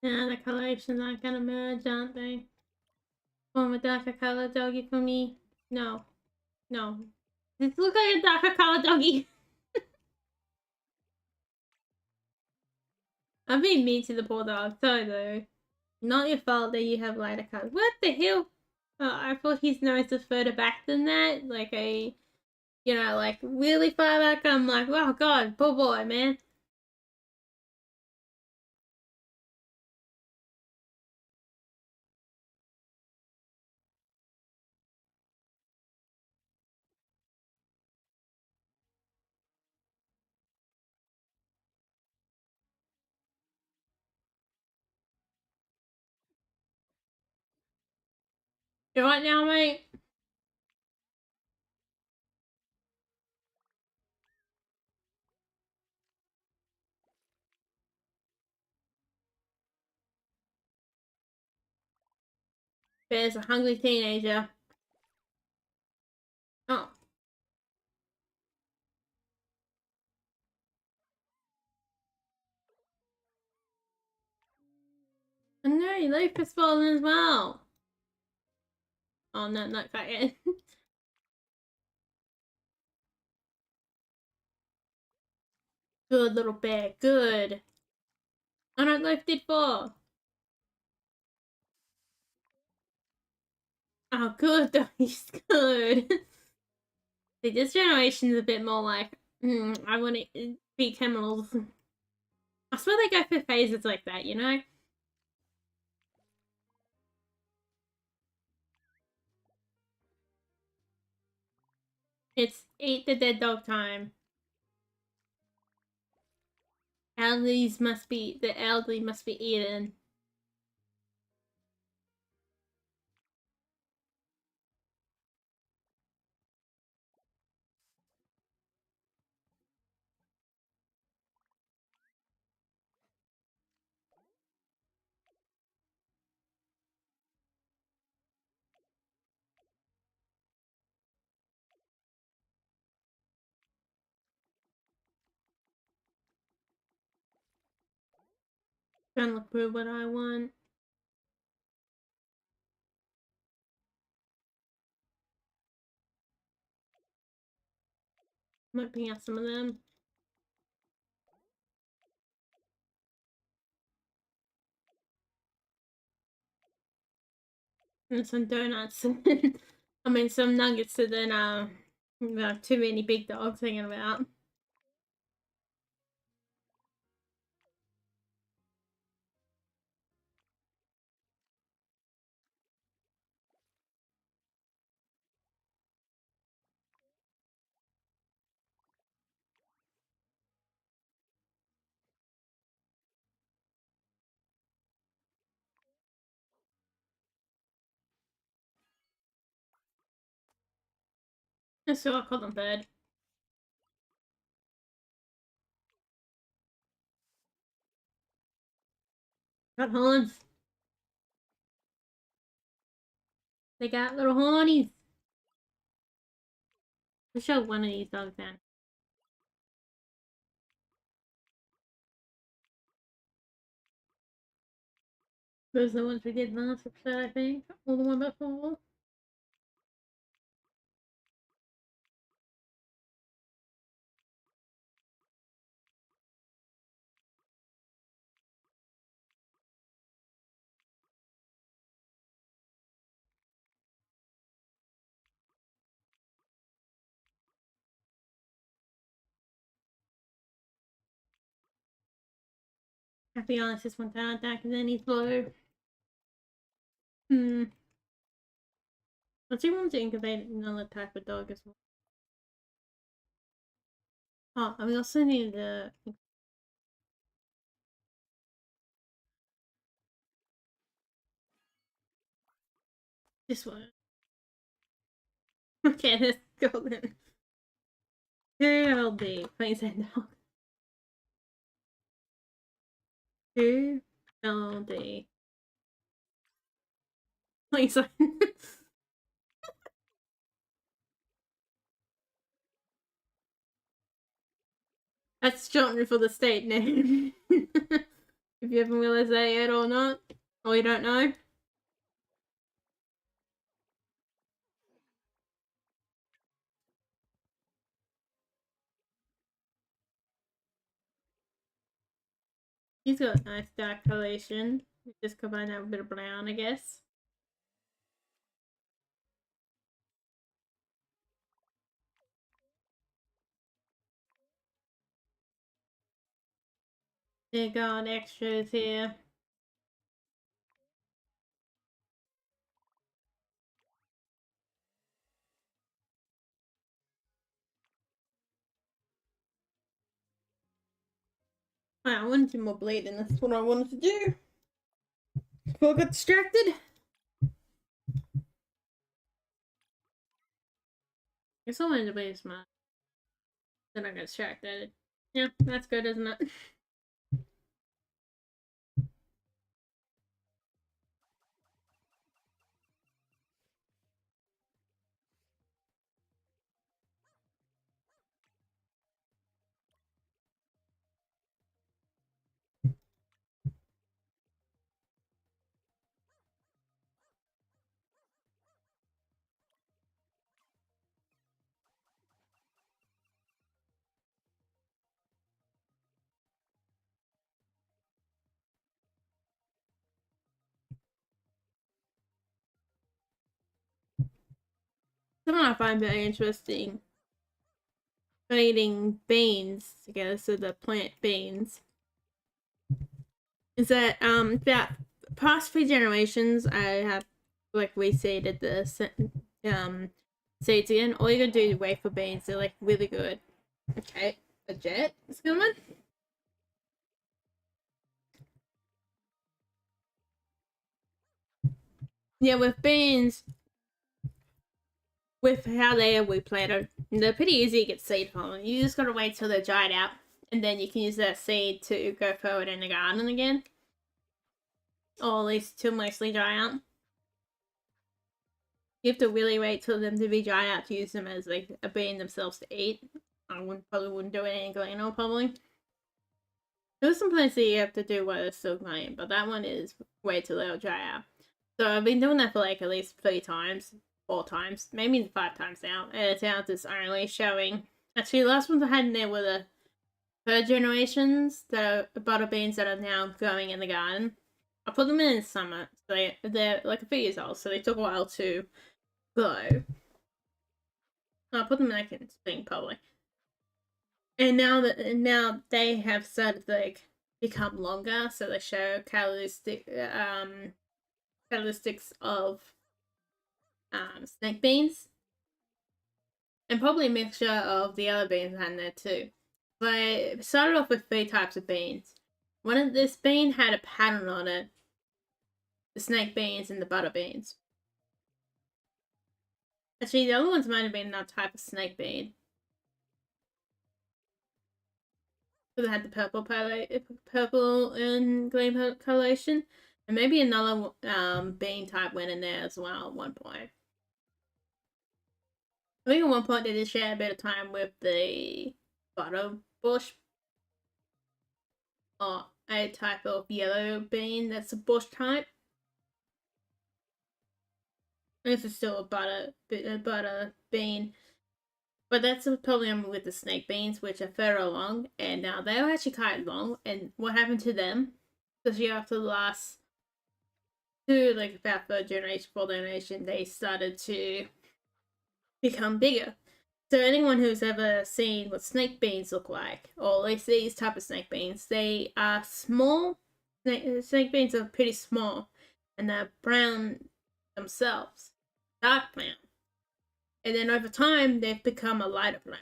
Yeah, the colorations aren't gonna merge, aren't they? One with darker color doggy for me? No. No. Does it look like a darker color doggy? I'm being mean to the poor dog. Sorry though. Not your fault that you have lighter color. What the hell? Oh, I thought his nose was further back than that. Like like really far back. I'm like, oh god, poor boy, man. You right now, mate? There's a hungry teenager. Oh. Oh no, Leaf has fallen as well. Oh no, not quite yet. Good little bear, good. Oh no, Leaf did fall. Oh, good though, he's good. See, this generation is a bit more like, I want to be criminals. I swear they go for phases like that, you know? It's eat the dead dog time. The elderly must be eaten. Trying to look through what I want. Might bring out some of them. And some donuts. I mean, some nuggets and then too many big dogs hanging about. That's what I call them bird. Got horns. They got little hornies. We'll show one of these dogs then. Those are the ones we did last episode, I think. Or the one before. I have to be honest, this one's hard attack and then he's low. Let's see one to incubate another type of dog as well. Oh, and we also need the this one. Okay, let's go then. 2 LD, please end dog. 2 LD. Please end. That's shortened for the state name. If you haven't realized that yet or not, or you don't know. He's got a nice dark coloration. Just combine that with a bit of brown, I guess. They got extras here. Wow, I wanted to do more bleeding. That's what I wanted to do. Before I got distracted. I guess I wanted to be smart. Then I got distracted. Yeah, that's good, isn't it? Something I find very interesting when eating beans together, so the plant beans, is that about past 3 generations I have like reseeded the seeds again. All you gotta do is wait for beans, they're like really good. Okay, a jet is coming. Yeah, with beans, with how they are we planted, they're pretty easy to get seed from. You just gotta wait till they're dried out, and then you can use that seed to go forward in the garden again. Or at least till mostly dry out. You have to really wait till them to be dry out to use them as like a bean themselves to eat. I probably wouldn't do it in Glano probably. There's some plants that you have to do while they're still green, but that one is wait till they'll dry out. So I've been doing that for like at least 3 times, 4 times, maybe 5 times now. And it's out this only showing. Actually, the last ones I had in there were the 3rd generations that are butter beans that are now growing in the garden. I put them in summer, so they're like a few years old, so they took a while to So I'll put them back in spring probably. And now they have started to like become longer, so they show characteristics of snake beans, and probably a mixture of the other beans in there too. So I started off with 3 types of beans. One of this bean had a pattern on it, the snake beans and the butter beans. Actually, the other ones might have been another type of snake bean. Because it had the purple and green coloration. And maybe another bean type went in there as well at one point. I think at one point they did share a bit of time with the butter bush. Or a type of yellow bean that's a bush type. This is still a butter bean. But that's the problem with the snake beans, which are further along, and now they're actually quite long. And what happened to them? Especially after the last two, like about 3rd generation, 4th generation, they started to become bigger. So anyone who's ever seen what snake beans look like, or at least these type of snake beans, they are small. Snake beans are pretty small, and they're brown themselves, dark brown. And then over time, they've become a lighter brown.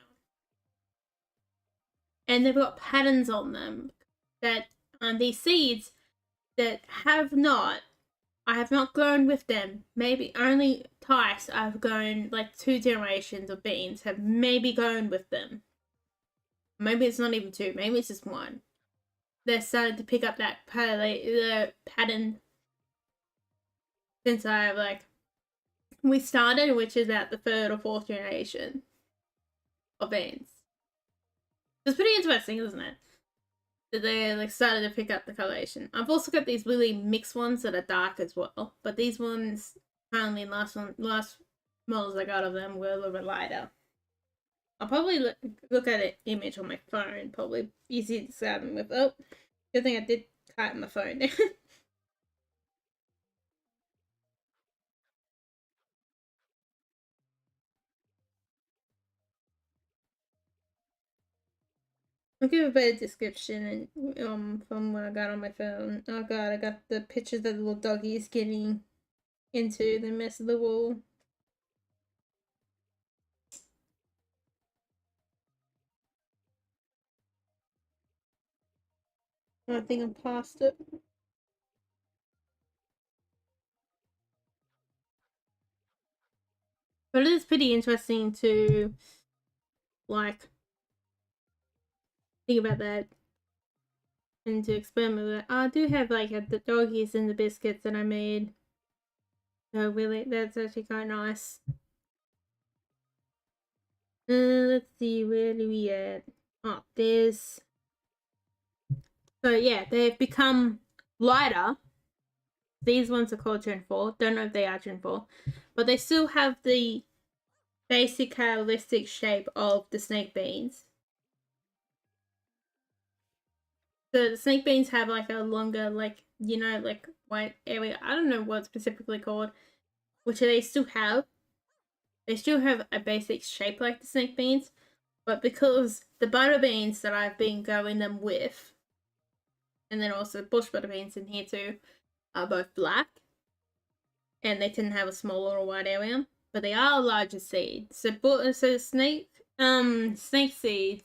And they've got patterns on them that these seeds that I have not grown with them. Maybe only twice I've grown, like 2 generations of beans have maybe grown with them. Maybe it's not even 2, maybe it's just 1. They're starting to pick up that pattern since we started, which is at the 3rd or 4th generation of beans. It's pretty interesting, isn't it? That they started to pick up the coloration. I've also got these really mixed ones that are dark as well, but these ones currently last models I got of them were a little bit lighter. I'll probably look at an image on my phone. Probably easy to describe them with. Oh, good thing I did cut my phone. I'll give a better description from what I got on my phone. Oh god, I got the pictures of the little doggies getting into the mess of the wall. I think I'm past it. But it is pretty interesting to think about that and to experiment with it. I do have the doggies and the biscuits that I made. So really, that's actually quite nice. Let's see, where do we at? Oh, there's. So yeah, they've become lighter. These ones are called Gen 4. Don't know if they are Gen 4. But they still have the basic characteristic shape of the snake beans. So the snake beans have a longer, white area. I don't know what it's specifically called, which they still have. They still have a basic shape like the snake beans, but because the butter beans that I've been going them with, and then also bush butter beans in here too, are both black, and they tend to have a smaller or white area, but they are a larger seed. So snake seeds,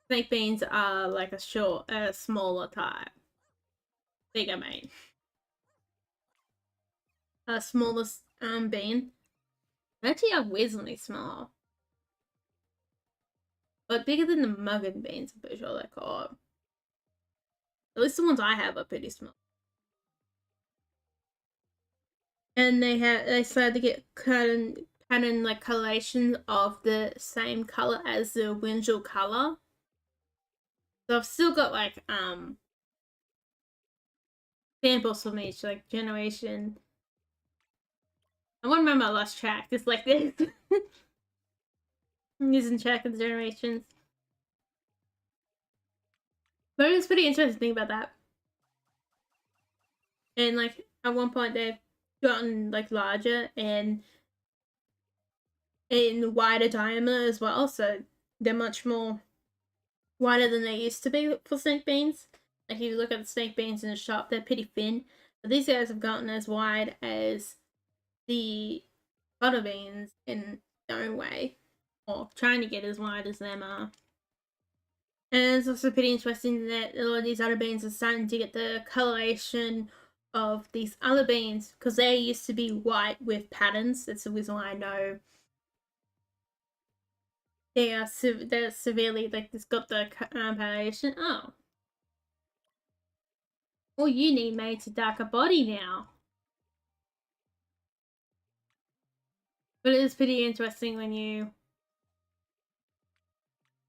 snake beans are like a smaller type, bigger bean, a smaller bean. They actually are reasonably small, but bigger than the muggen beans. I'm pretty sure they're called. At least the ones I have are pretty small. And they started to get pattern coloration of the same color as the original color. So I've still got samples from each generation. I want to remember my last track. It's like this. I'm using track of the generations. But it's pretty interesting to think about that. And at one point gotten like larger and in wider diameter as well, so they're much more wider than they used to be for snake beans. Like if you look at the snake beans in the shop, they're pretty thin, but these guys have gotten as wide as the butter beans in their own way, or trying to get as wide as them are. And it's also pretty interesting that a lot of these other beans are starting to get the coloration of these other beans because they used to be white with patterns. That's the reason why I know they're severely like it's got the coloration. Oh, all you need makes a darker body now. But it is pretty interesting when you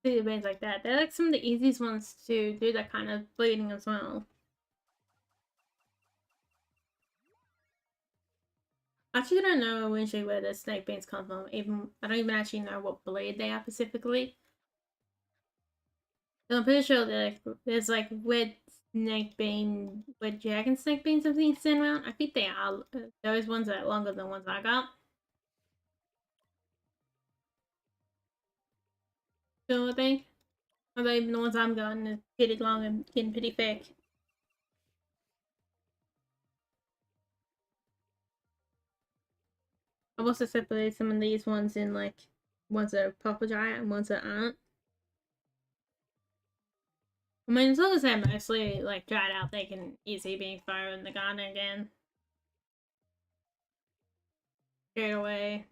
see the beans like that. They're like some of the easiest ones to do that kind of bleeding as well. Actually, I don't know usually where the snake beans come from. Even I don't even actually know what blade they are specifically. So I'm pretty sure that there's like red dragon snake beans, something sitting around. I think they are those ones are longer than the ones I got. So I think, although even the ones I'm getting are pretty long and getting pretty thick. I've also separated some of these ones in like ones that are proper giant and ones that aren't. I mean, as long as they're mostly like dried out, they can easily be thrown in the garden again. Straight away.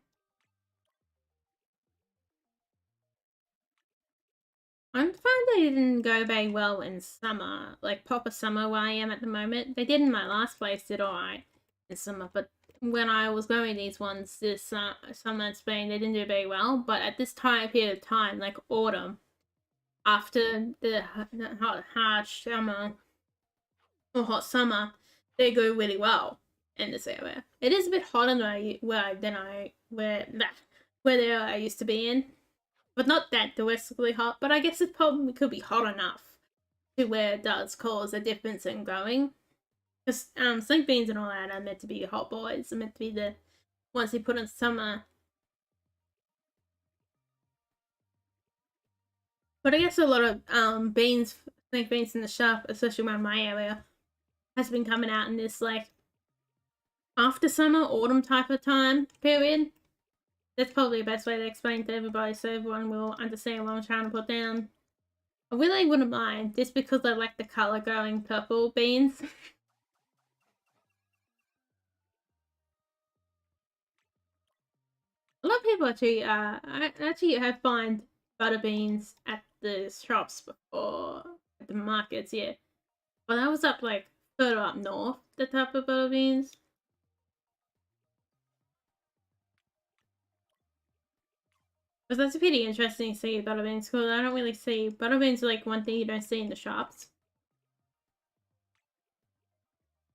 I find they didn't go very well in summer, like proper summer where I am at the moment. They did in my last place, did alright in summer, but when I was going these ones this summer in Spain, they didn't do very well. But at this period of time, like autumn, after the harsh summer or hot summer, they go really well in this area. It is a bit hotter than where I used to be in, but not that domestically hot. But I guess it probably could be hot enough to where it does cause a difference in growing. Because string beans and all that are meant to be hot boys. They're meant to be the ones you put in summer. But I guess a lot of string beans in the shop, especially around my area, has been coming out in this like after summer, autumn type of time period. That's probably the best way to explain to everybody so everyone will understand what I'm trying to put down. I really wouldn't mind, just because I like the color going purple beans. A lot of people actually, I actually have find butter beans at the shops before, at the markets, yeah. But that was up like further up north, the type of butter beans. But that's pretty interesting to see butter beans, because I don't really see butter beans are like one thing you don't see in the shops.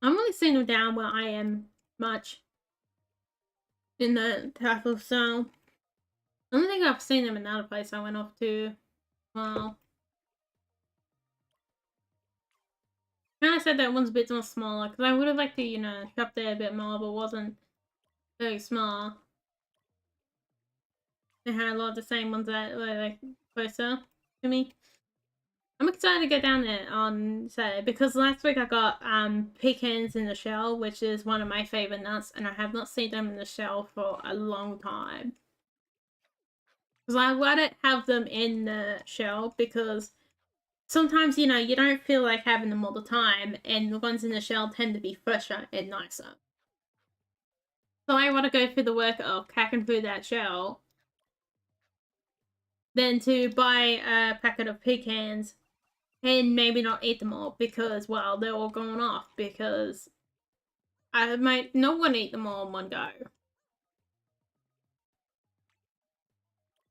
I'm only seeing them down where I am much in the type of style. I don't think I've seen them in another place I went off to. Well, kind of said that one's a bit more smaller, because I would have liked to, shop there a bit more, but wasn't very small. They had a lot of the same ones that were like closer to me. I'm excited to go down there on Saturday because last week I got pecans in the shell, which is one of my favorite nuts, and I have not seen them in the shell for a long time. Because I let it have them in the shell because sometimes you don't feel like having them all the time, and the ones in the shell tend to be fresher and nicer. So I want to go through the work of cracking through that shell, than to buy a packet of pecans and maybe not eat them all because, well, they're all going off because I might not want to eat them all in one go.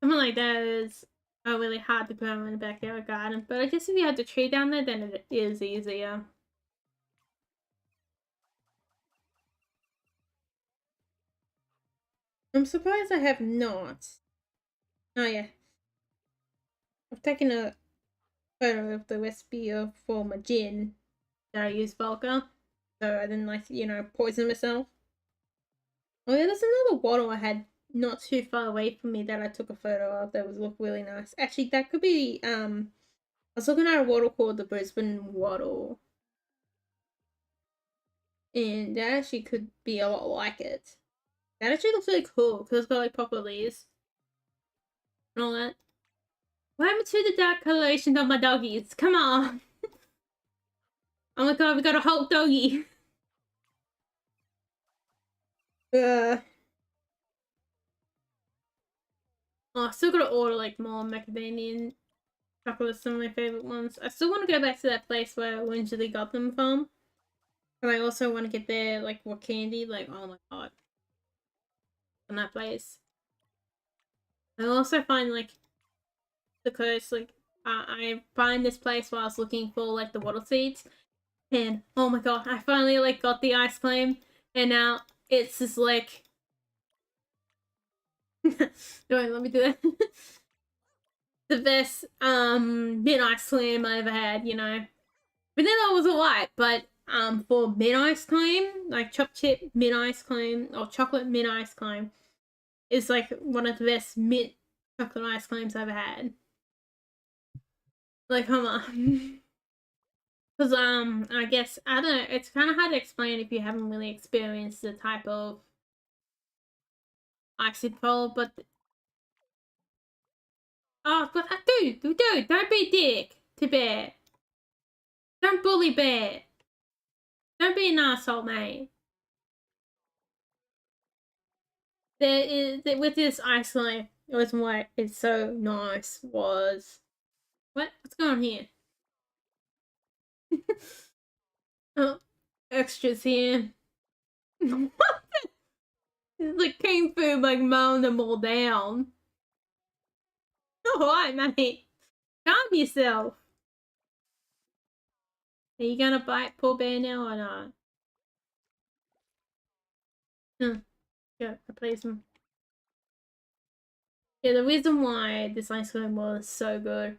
Something like that is really hard to grow in the backyard garden, but I guess if you had the tree down there, then it is easier. I'm surprised I have not. Oh yeah, I've taken a photo of the recipe for my gin that I use vodka, so I didn't poison myself. Oh yeah, there's another wattle I had not too far away from me that I took a photo of that was looked really nice. Actually, that could be I was looking at a wattle called the Brisbane wattle, and that actually could be a lot like it. That actually looks really cool because it's got like proper leaves and all that. What happened to the dark coloration of my doggies? Come on! Oh my god, we got a Hulk doggy. Uh, oh, I still gotta order like more macadamian chocolates. Some of my favorite ones. I still want to go back to that place where I originally got them from. And I also want to get their like what candy. Like oh my god, from that place. I also find like the coast like I find this place where I was looking for like the wattle seeds, and oh my god, I finally like got the ice cream, and now it's just like. Wait, let me do that. The best mid ice cream I ever had, you know. Vanilla was alright, but for mid ice cream, like chopped chip mid ice cream or chocolate mid ice cream, is like one of the best mint chocolate ice creams I've ever had. Like, come on. Because, I guess, I don't know, it's kind of hard to explain if you haven't really experienced the type of ice bowl, but. Oh, but dude, don't be a dick to Bear. Don't bully Bear. Don't be an asshole, mate. There is, with this ice cream, it was what is so nice was. What's going on here? Oh, extras here. What? It's like King Fu like mowing them all down. Alright, mate. Calm yourself. Are you gonna bite poor bear now or not? Yeah, replace him. Yeah, the reason why this ice cream was so good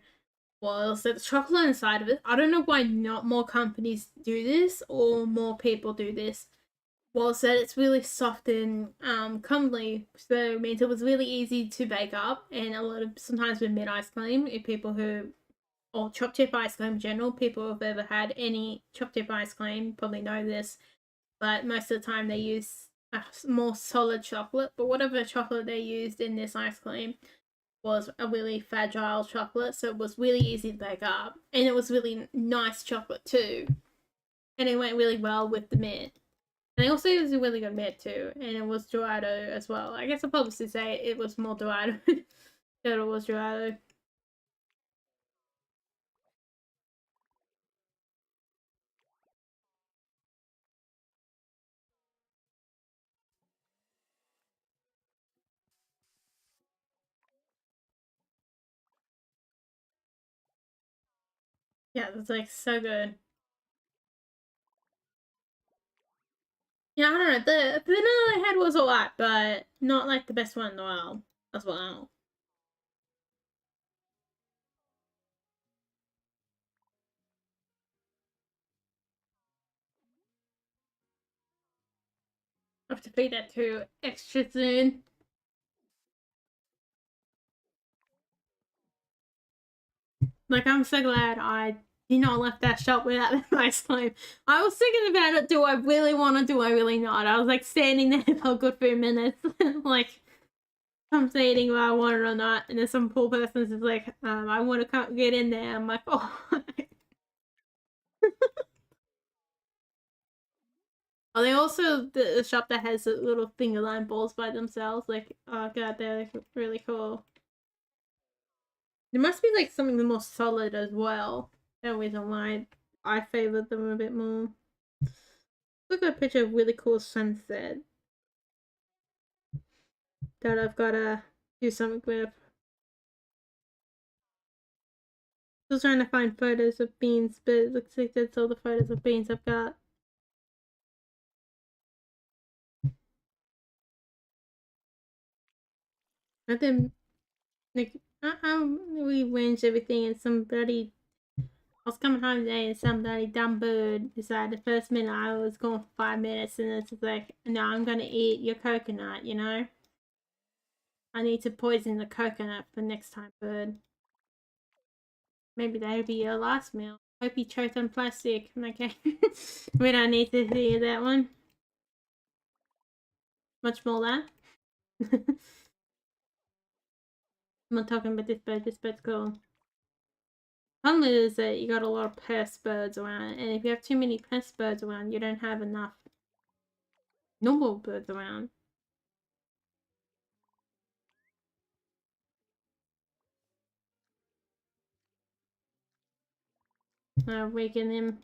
was that the chocolate inside of it. I don't know why not more companies do this or more people do this. Was that it's really soft and comely, so it means it was really easy to bake up. And a lot of sometimes with mid ice cream, if people who or chopped chip ice cream in general, people who've ever had any chopped chip ice cream probably know this, but most of the time they use a more solid chocolate. But whatever chocolate they used in this ice cream was a really fragile chocolate, so it was really easy to bake up, and it was really nice chocolate too, and it went really well with the mint. And it also was a really good mint too, and it was Dorado as well. I guess I'll probably say it was more Dorado than it was Dorado. Yeah, it's like so good. Yeah, I don't know. The vanilla they had was alright, but not like the best one in the world as well. I have to feed that to extra soon. Like, I'm so glad I did not left that shop without that ice cream. I was thinking about it. Do I really want to? Do I really not? I was like standing there for a good few minutes, like I'm eating what I wanted or not. And then some poor person is like, I want to come get in there. I'm like, oh. Oh, they also the shop that has the little finger line balls by themselves. Like, oh god, they're like really cool. There must be like something more solid as well. That reason why I favored them a bit more. Look at a picture of really cool sunset that I've gotta do something with. Still trying to find photos of beans, but it looks like that's all the photos of beans I've got. I think like we arranged everything and somebody I was coming home today and somebody dumb bird decided the first minute I was gone for 5 minutes and it's like, no, I'm gonna eat your coconut, you know? I need to poison the coconut for next time, bird. Maybe that'll be your last meal. Hope you choked on plastic. Okay. We don't need to hear that one. Much more that. I'm not talking about this bird. This bird's cool. Problem is that you got a lot of pest birds around, and if you have too many pest birds around, you don't have enough normal birds around. Weaken him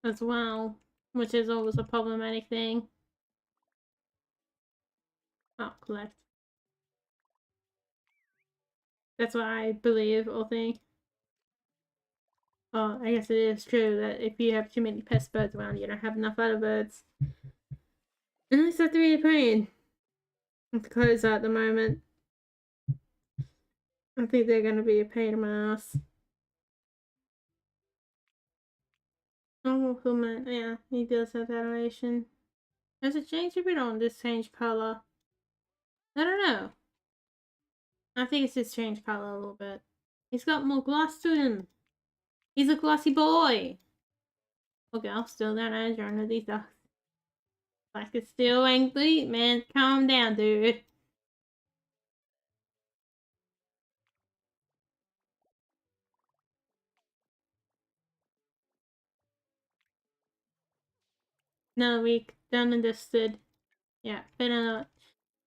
as well, which is always a problematic thing. Oh, collect. That's what I believe or think. Oh, I guess it is true that if you have too many pest birds around, you don't have enough other birds. And I have to be a pain. I have to close at the moment. I think they're going to be a pain in my ass. Oh, fulfillment. Yeah, he does have animation. Has it changed a bit on this change color? I don't know. I think it's just changed color a little bit. He's got more gloss to him. He's a glossy boy. Okay, I'll still don't know none of these dogs. Like it's still angry, man. Calm down, dude. No, we done understood. Yeah, better not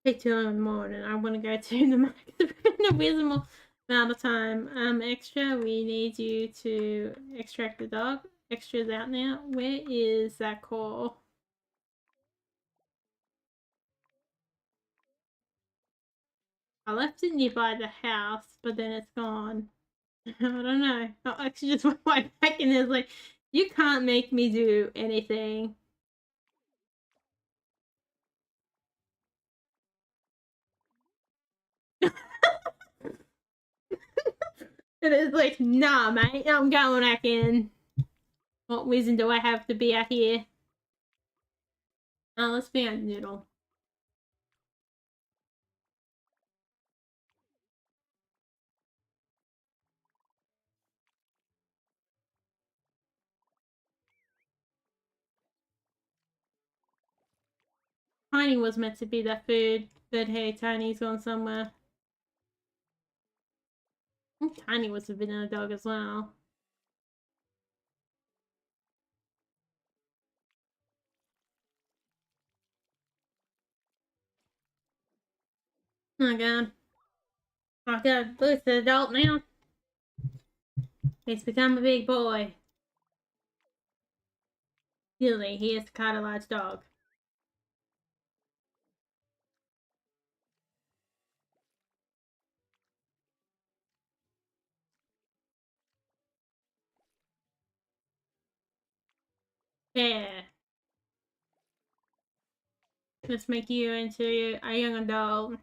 take too long in the morning. I want to go to the market in a reasonable amount of time. Extra, we need you to extract the dog. Extra's out now. Where is that call? I left it nearby the house, but then it's gone. I don't know. I actually just went right back and it's like, you can't make me do anything. It is like, nah, mate, I'm going back in. What reason do I have to be out here? Oh, let's be a noodle. Tiny was meant to be that food, but hey, Tiny's gone somewhere. I think Tiny was a vanilla dog as well. Oh god. Oh god, Luke's an adult now. He's become a big boy. Really, he is quite a large dog. Yeah. Let's make you into a young adult.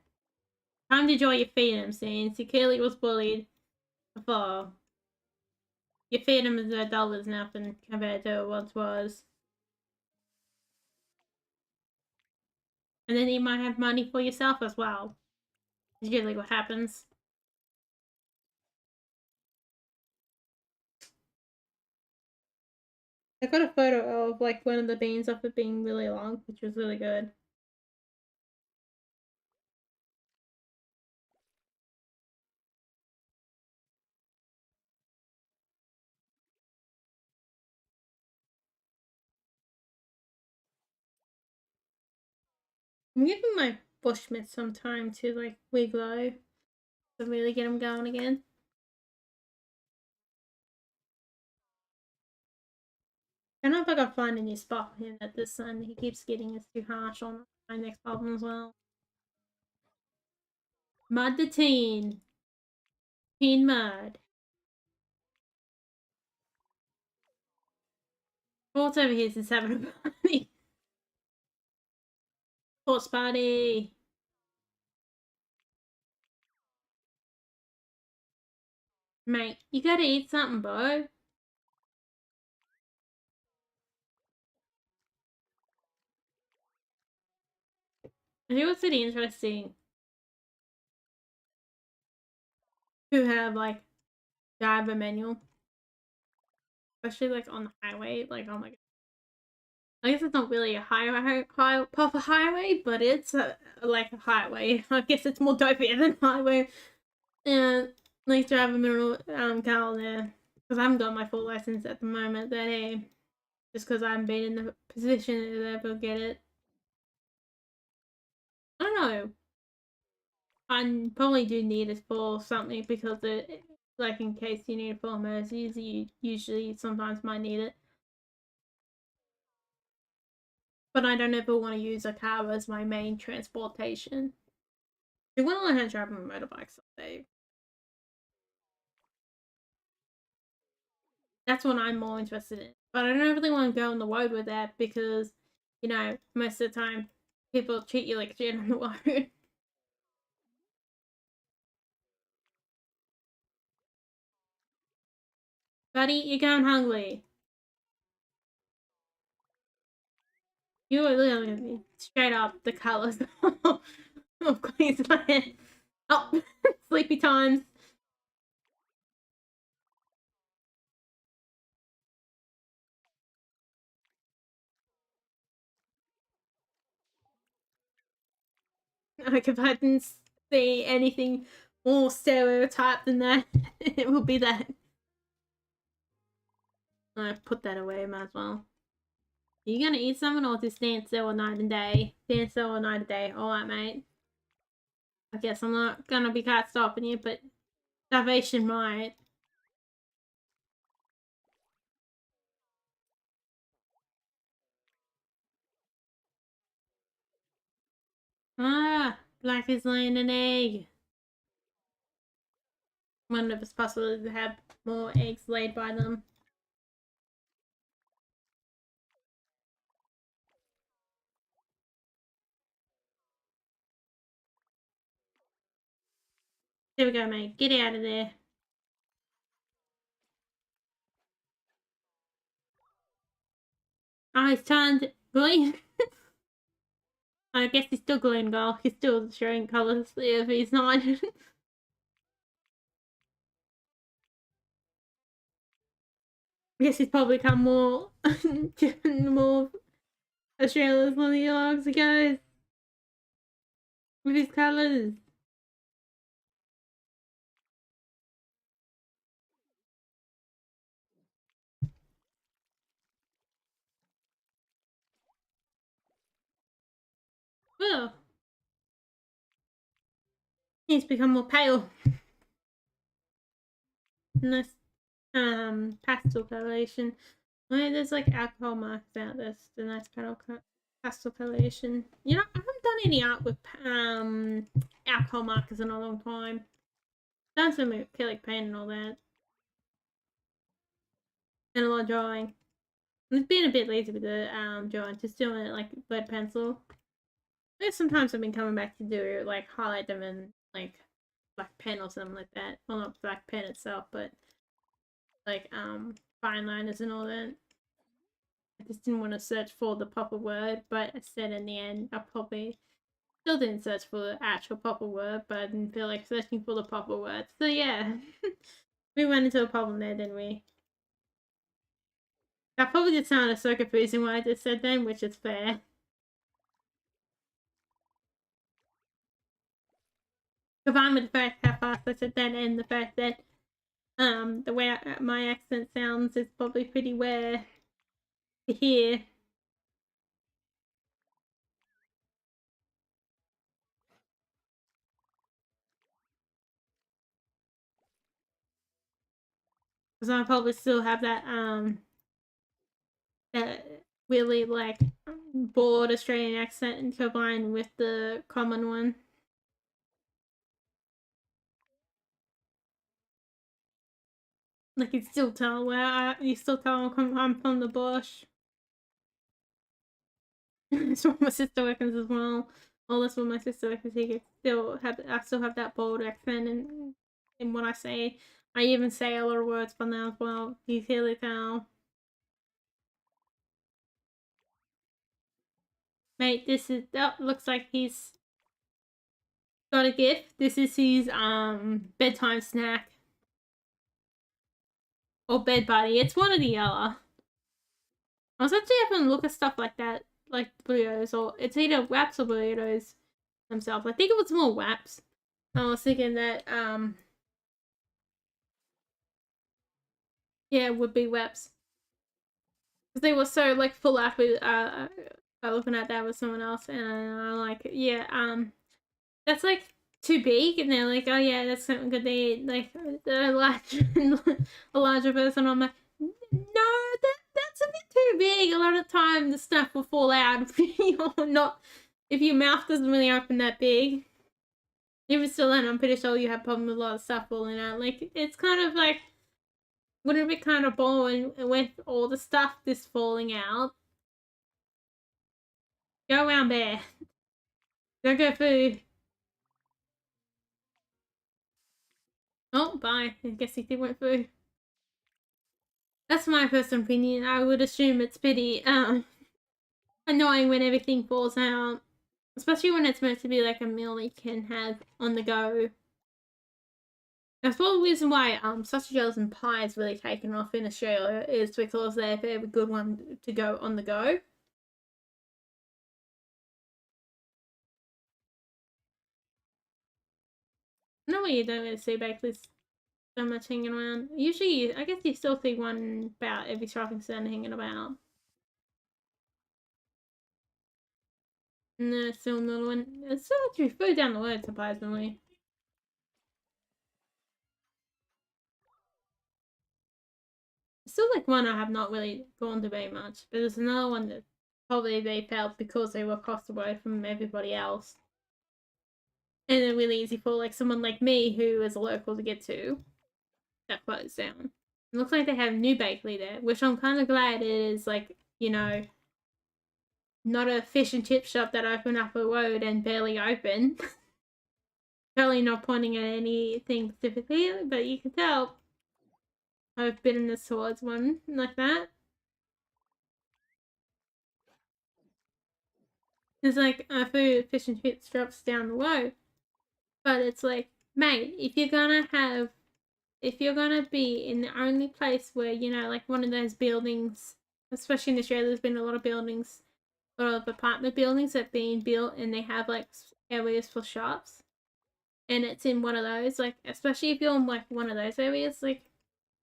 Time to enjoy your freedom, since you clearly was bullied before. Your freedom as an adult is nothing compared to what it once was. And then you might have money for yourself as well. It's usually what happens. I got a photo of like one of the beans of it being really long, which was really good. I'm giving my bushmint some time to like wiggle to really get him going again. I don't know if I can find a new spot for him that this sun he keeps getting is too harsh on my next problem as well. Mud the teen. Teen mud. What's over here since having a party? Horse party. Mate, you gotta eat something, bro. I think what's really interesting to have like driver manual, especially like on the highway. Like, oh my god, I guess it's not really a proper highway, but it's like a highway. I guess it's more dopier than highway. And like driver manual car there because I haven't got my full license at the moment. That just because I haven't been in the position to ever get it. I don't know. I probably do need it for something because it, like in case you need it for emergencies, you usually sometimes might need it. But I don't ever want to use a car as my main transportation. I want to learn how to drive a motorbike someday. That's what I'm more interested in. But I don't really want to go on the road with that because, you know, most of the time people treat you like shit on the road. Buddy, you're going hungry. You are literally straight up the colours of Queensland. Oh, sleepy times. Like if I didn't see anything more stereotyped than that, it would be that. I put that away, might as well. Are you gonna eat something or just stand still all night and day? Stand still all night and day. Alright, mate. I guess I'm not gonna be caught stopping you, but starvation might. Ah, Black is laying an egg. Wonder if it's possible to have more eggs laid by them. Here we go, mate. Get out of there. Oh, he's turned green. I guess he's still green, girl. He's still showing colours if he's not. I guess he's probably become more more Australians than he likes to go with his colours. Well, he's become more pale. Nice pastel coloration. Well, there's like alcohol marks out there. The nice pastel coloration. You know, I haven't done any art with alcohol markers in a long time. Done some acrylic paint and all that. And a lot of drawing. It's been a bit lazy with the drawing, just doing it like lead pencil. Like sometimes I've been coming back to do like highlight them in like black pen or something like that. Well, not black pen itself, but like fine liners and all that. I just didn't want to search for the proper word, but I said in the end I probably still didn't search for the actual proper word, but I didn't feel like searching for the proper word. So yeah, we went into a problem there, didn't we? That probably did sound so confusing what I just said then, which is fair. Combined with the fact how fast I said that and the fact that the way my accent sounds is probably pretty rare to hear. Because I probably still have that really like broad Australian accent combined with the common one. Like you still tell you still tell I'm from the bush. That's what my sister reckons as well. Well, that's what my sister reckons. I still have that bold accent and in what I say. I even say a lot of words by now as well. You feel it now. Mate, this is, that looks like he's got a gift. This is his bedtime snack. Or bed buddy. It's one or the other. I was actually having a look at stuff like that, like burritos, or it's either wraps or burritos themselves. I think it was more wraps. I was thinking that yeah, it would be wraps. Because they were so like full out with looking at that with someone else, and I'm like, yeah, that's like too big, and they're like, oh yeah, that's something good to eat, like a larger person. I'm like, no, that's a bit too big. A lot of time the stuff will fall out if you're not, if your mouth doesn't really open that big. Even still, then I'm pretty sure you have problem with a lot of stuff falling out. Like it's kind of like, wouldn't it be kind of boring with all the stuff this falling out? Go around there. Go get food. Oh, bye. I guess he did want food. That's my personal opinion. I would assume it's pretty annoying when everything falls out. Especially when it's meant to be like a meal you can have on the go. That's one reason why sausages and pies really taken off in Australia, is because they're a very good one to go on the go. No way you don't really see bakeries so much hanging around. Usually, I guess you still see one about every shopping centre hanging about. No, still another one. It's still actually food down the road, surprisingly. It's still like one I have not really gone to very much, but there's another one that probably they felt because they were across the road from everybody else. And they're really easy for like someone like me who is a local to get to. That closed down. It looks like they have a new bakery there, which I'm kind of glad it is like, you know, not a fish and chip shop that opened up a road and barely open. Totally not pointing at anything specifically, but you can tell I've been towards one like that. There's like a food fish and chips shops down the road, but it's like, mate, if you're gonna be in the only place where, you know, like one of those buildings, especially in Australia, there's been a lot of buildings, a lot of apartment buildings that are being built, and they have like areas for shops, and it's in one of those, like, especially if you're in like one of those areas, like,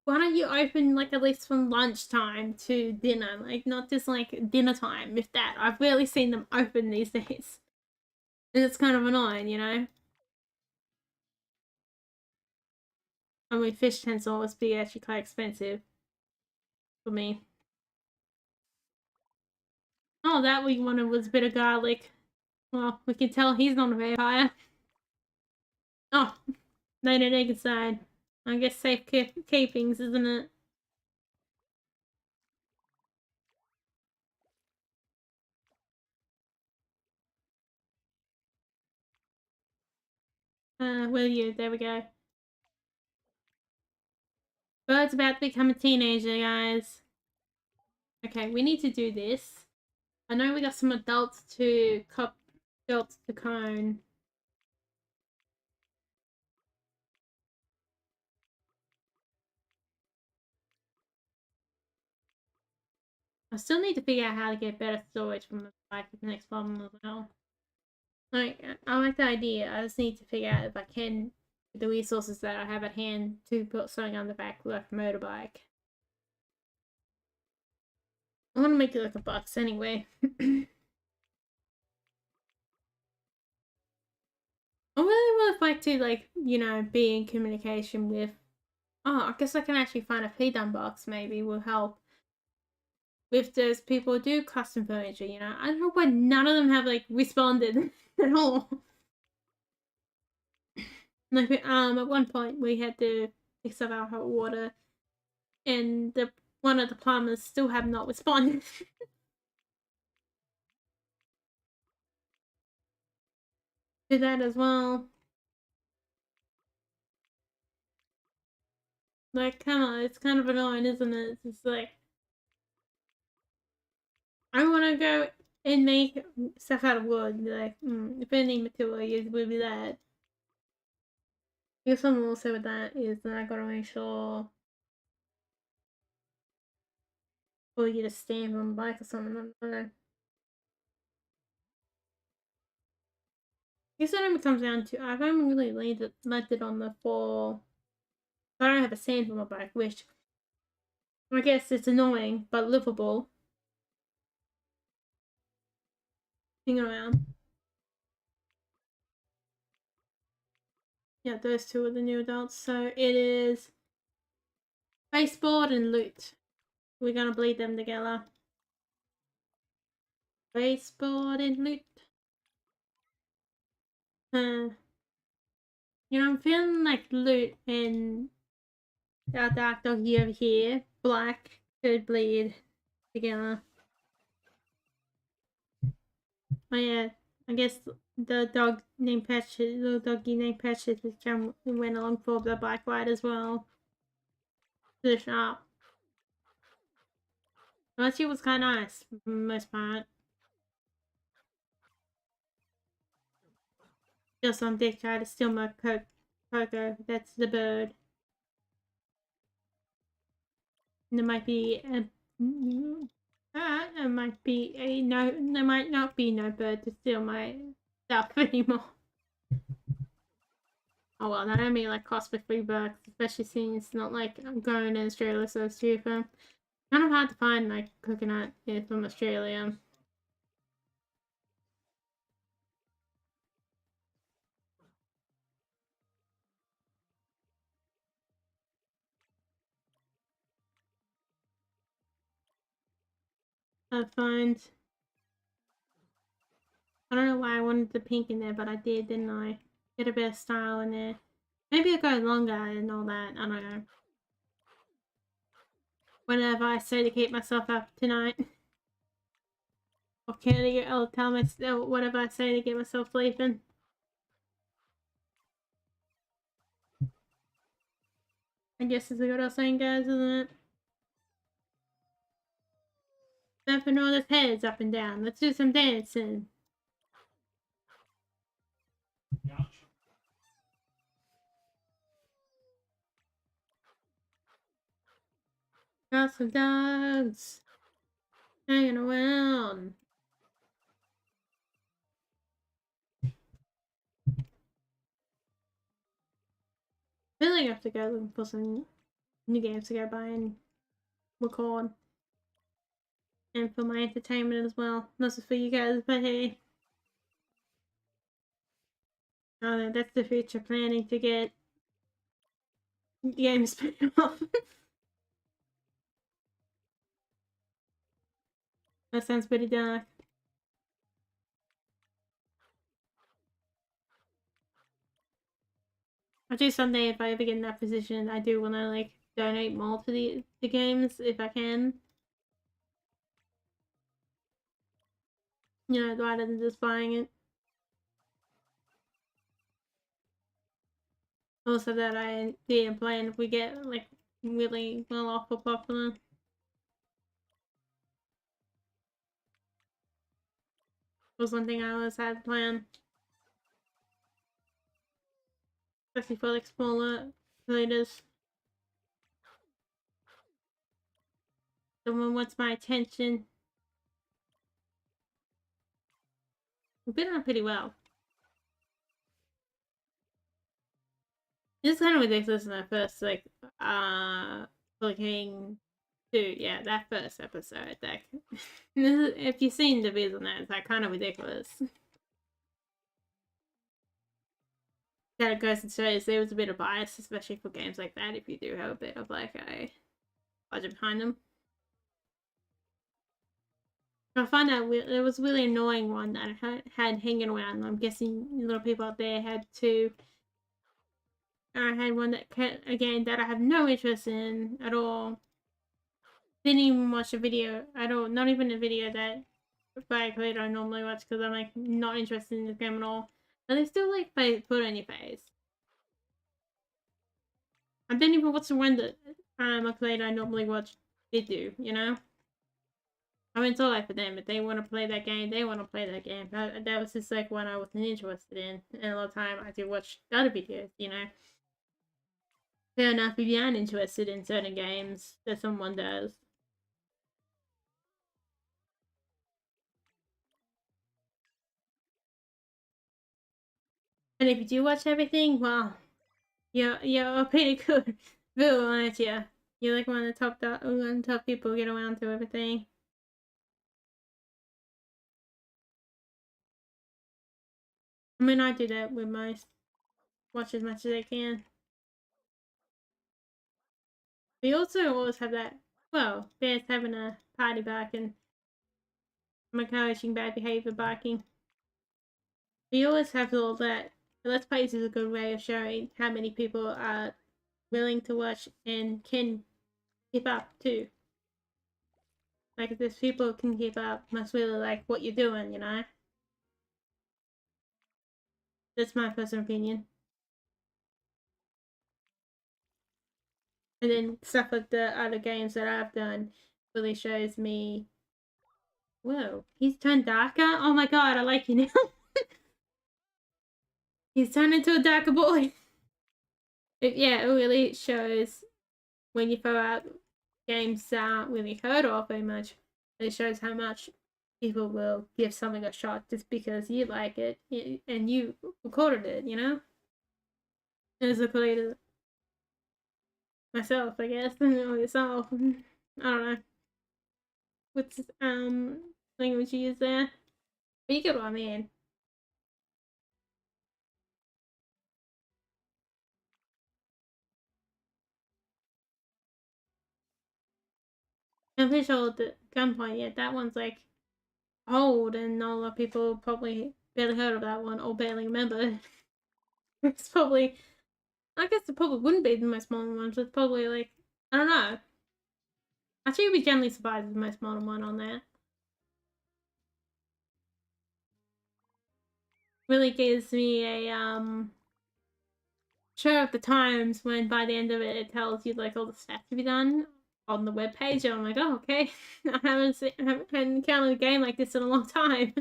why don't you open like at least from lunchtime to dinner, like not just like dinner time, if that. I've rarely seen them open these days, and it's kind of annoying, you know. I mean, fish tends to always be actually quite expensive for me. Oh, that we wanted was a bit of garlic. Well, we can tell he's not a vampire. Oh, laid an egg inside. I guess safe keepings, isn't it? Will you? There we go. Bird's about to become a teenager, guys. Okay, we need to do this. I know we got some adults to adults to cone. I still need to figure out how to get better storage from the bike with the next problem as well. Like, I like the idea. I just need to figure out if I can, with the resources that I have at hand, to put something on the back like a motorbike. I want to make it like a box anyway. I really would like to, like, you know, be in communication with. Oh, I guess I can actually find a feed-on box. Maybe will help with those people who do custom furniture. You know, I don't know why none of them have like responded at all. Like, at one point we had to fix up our hot water, and the one of the plumbers still have not responded to that as well. Like, come on, it's kind of annoying, isn't it? It's just like, I want to go and make stuff out of wood. Like, if any material will be that. I guess what I'm also with that is that I gotta make sure or you get a stamp on the bike or something. I don't know. I guess when it comes down to, I've only really left it on the 4. I don't have a sand on my bike, which I guess it's annoying but livable. Hang around. Yeah, those two are the new adults. So it is baseboard and loot. We're gonna bleed them together. Baseboard and loot. You know, I'm feeling like loot and our dark doggy over here, black, could bleed together. Oh yeah, I guess the dog named Patches, little doggy named Patches, went along for the bike ride as well. To the shop. Well, she was kind of nice for the most part. Just some dick tried to steal my Coco. That's the bird. And there might be a. There might be a no. There might not be no bird to steal my stuff anymore. Oh well, that only like cost me $3, especially since it's not like I'm going to Australia, so it's cheaper. Kind of hard to find like coconut here from Australia. I find. I don't know why I wanted the pink in there, but I did, didn't I? Get a bit of style in there. Maybe I'll go longer and all that. I don't know. Whenever I say to keep myself up tonight. Or can I'll tell myself whatever I say to get myself sleeping. I guess it's a good old saying, guys, isn't it? Snapping all his heads up and down. Let's do some dancing. Got some dogs hanging around. I feel like I have to go looking for some new games to go buy and record. And for my entertainment as well. Not just for you guys, but hey. Oh, that's the future planning to get games put off. That sounds pretty dark. I do someday if I ever get in that position. I do want to like donate more to the games if I can. You know, rather than just buying it. Also, that I didn't plan if we get like really well off or popular. Was one thing I always had planned. Especially for like smaller creators. Someone wants my attention. We've been on pretty well. It's kind of ridiculous in that first like looking to that first episode. Like if you've seen the videos on that, it's like kind of ridiculous. That it goes and shows there was a bit of bias, especially for games like that, if you do have a bit of like a budget behind them. I find that it was really annoying one that I had hanging around. I'm guessing a lot of people out there had too. I had one that again that I have no interest in at all. Didn't even watch a video at all. Not even a video that by a creator I normally watch because I'm like not interested in the game at all. And they still like put on your face. I didn't even watch the one that I played I normally watch did do, you know? I mean, it's all right for them. If they want to play that game, they want to play that game. That was just like one I wasn't interested in. And a lot of time I do watch other videos, you know? Fair enough if you aren't interested in certain games that someone does. And if you do watch everything, well, you're a pretty good viewer, aren't you? You're like one of the top people who get around to everything. I mean, I do that with most. Watch as much as I can. We also always have that, well, Bear's having a party bark and I'm encouraging bad behavior barking. We always have all that. Let's Plays is a good way of showing how many people are willing to watch and can keep up too. Like if there's people who can keep up, must really like what you're doing, you know? That's my personal opinion. And then stuff like the other games that I've done really shows me, whoa, he's turned darker? Oh my god, I like you now. He's turned into a darker boy. Yeah, it really shows when you throw out games that aren't really heard of very much. It shows how much people will give something a shot just because you like it and you recorded it, you know? As a creator myself, I guess, or yourself. I don't know. What's language you use there? But you get what I mean. I'm pretty sure the Gunpoint, yeah, that one's like old and not a lot of people probably barely heard of that one or barely remember. It's probably, I guess it probably wouldn't be the most modern ones. It's probably like, I don't know. Actually, you'd be generally surprised with the most modern one on there. Really gives me a show of the times when by the end of it, it tells you like all the stats to be done on the web page. And I'm like, oh, okay. I haven't encountered a game like this in a long time.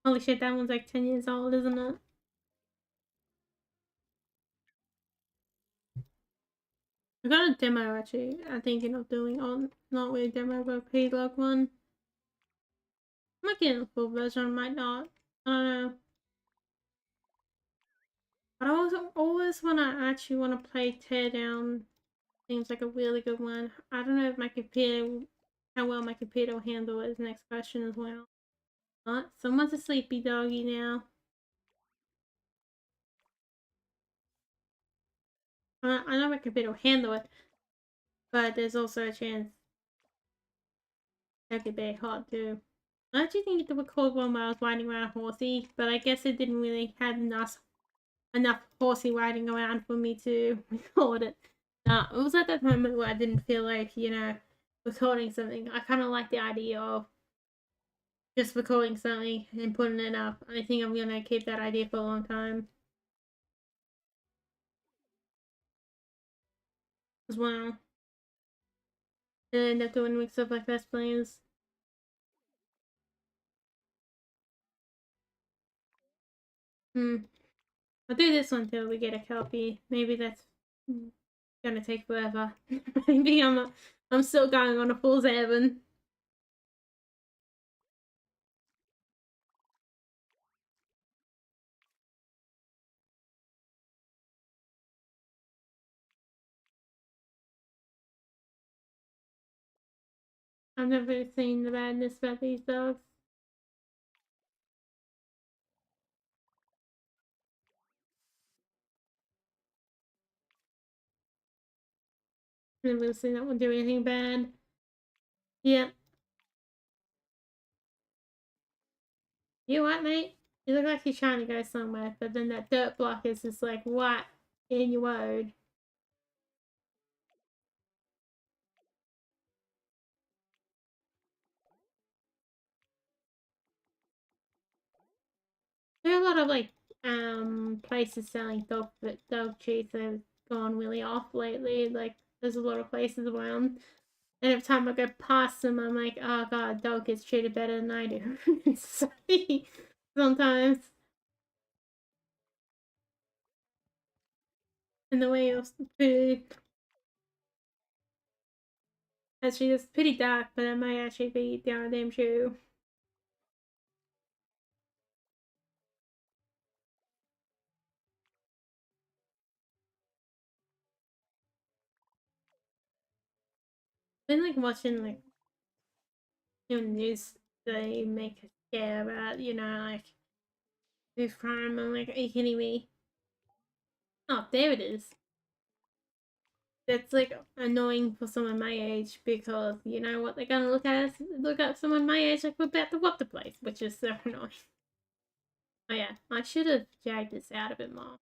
Holy shit, that one's like 10 years old, isn't it? I got a demo actually. I'm thinking of doing on not really a demo but a pre-log one. Might get a full version, might not. I don't know. But I also always wanna play Teardown. Seems like a really good one. I don't know if my computer how well my computer will handle it is the next question as well. Someone's a sleepy doggy now. I know my computer will handle it, but there's also a chance that could be hard too. I actually think it record one where I was riding around a horsey, but I guess it didn't really have enough horsey riding around for me to record it. It was at that moment where I didn't feel like, recording something. I kind of like the idea of just recording something and putting it up. I think I'm gonna keep that idea for a long time as well. And end up doing mix up like Let's Plays. I'll do this one till we get a copy. Maybe that's gonna take forever. Maybe I'm still going on a full 7. I've never seen the badness about these dogs. Never seen that one do anything bad. Yeah. You what, mate? You look like you're trying to go somewhere, but then that dirt block is just like, what in your road? There are a lot of like places selling dog treats have gone really off lately. Like there's a lot of places around. And every time I go past them, I'm like, oh god, dog gets treated better than I do. It's sometimes. And the way of food. Actually, it's pretty dark, but it might actually be damn true. I've been like watching like news they make a scare about, like food crime. I'm like, are you kidding me? Oh, there it is. That's like annoying for someone my age because you know what they're gonna look at someone my age like we're about to rob the place, which is so annoying. Oh yeah, I should have dragged this out a bit more.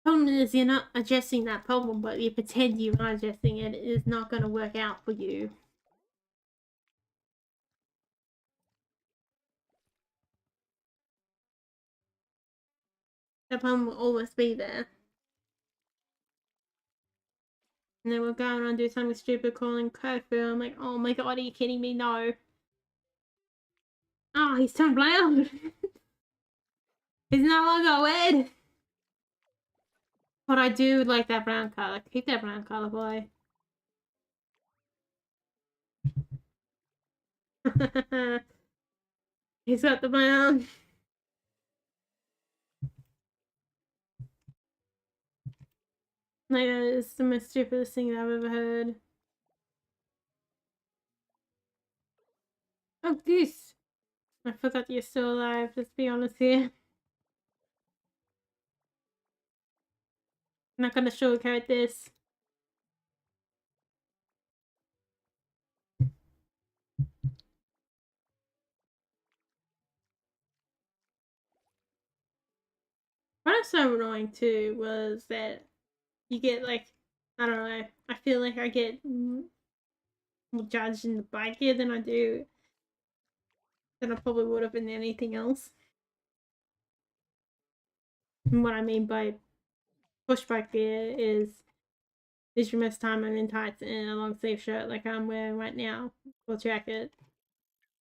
Problem is you're not addressing that problem, but you pretend you are addressing it. It is not gonna work out for you. That problem will always be there. And then we'll go on and do something stupid calling curfew. I'm like, oh my god, are you kidding me? No. Oh, he's turned brown. He's no longer red. But I do like that brown color. Keep that brown color, boy. He's got the brown. Like, that is the most stupidest thing I've ever heard. Oh, Goose. I forgot you're still alive. Let's be honest here. I'm not gonna sugarcoat this. What was so annoying too was that you get like, I don't know, I feel like I get more judged in the bike gear than I probably would have in anything else. And what I mean by push bike gear is your most time I'm in tights and a long sleeve shirt like I'm wearing right now, or jacket.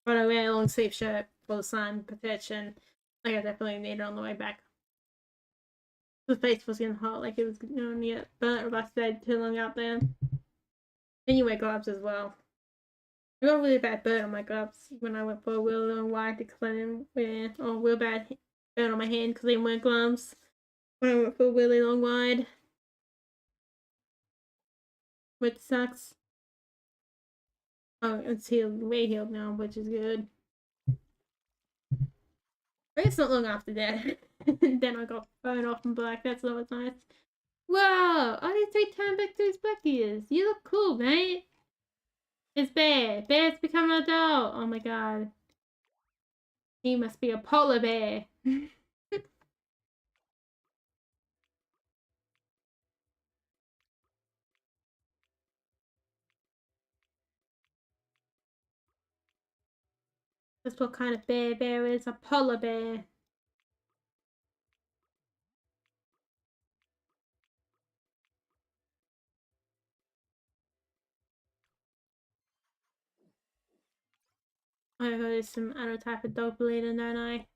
But I wear a long sleeve shirt for the sun protection. Like I definitely need it on the way back. The face was getting hot, like it was going to get burnt if I stayed too long out there. And you wear gloves as well. I got a really bad burn on my gloves when I went for a wheel long wide because I didn't wear, or real bad burn on my hand because I didn't wear gloves when I went for a really long wide. Which sucks. Oh, it's healed, way healed now, which is good. But it's not long after that. Then I got burned off and black. That's always nice. Whoa! I did take time back to his black ears. You look cool, mate. It's Bear. Bear's become an adult. Oh my god. He must be a polar bear. That's what kind of bear is. A polar bear. I got some other type of dog bleeding, don't I?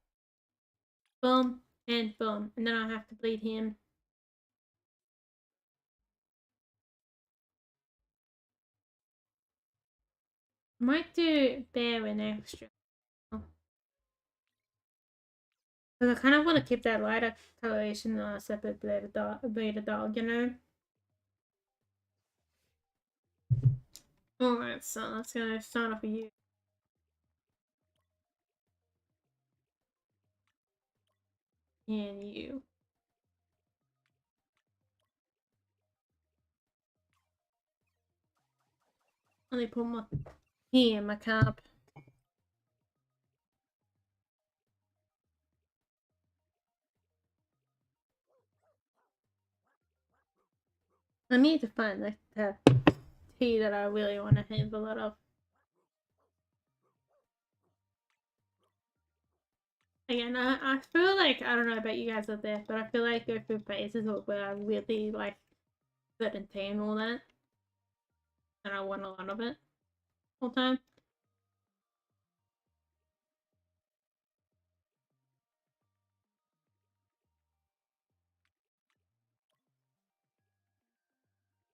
Boom and boom. And then I have to bleed him. Might do bear an extra. Because I kind of want to keep that lighter coloration on a separate bleed dog, you know? Alright, so that's gonna start off with you. And you. Let me put my here in my cup. I need to find the tea that I really want to have a lot of. Again, I feel like, I don't know about you guys out there, but I feel like I go through phases where I really like certain team and all that, and I want a lot of it all the time.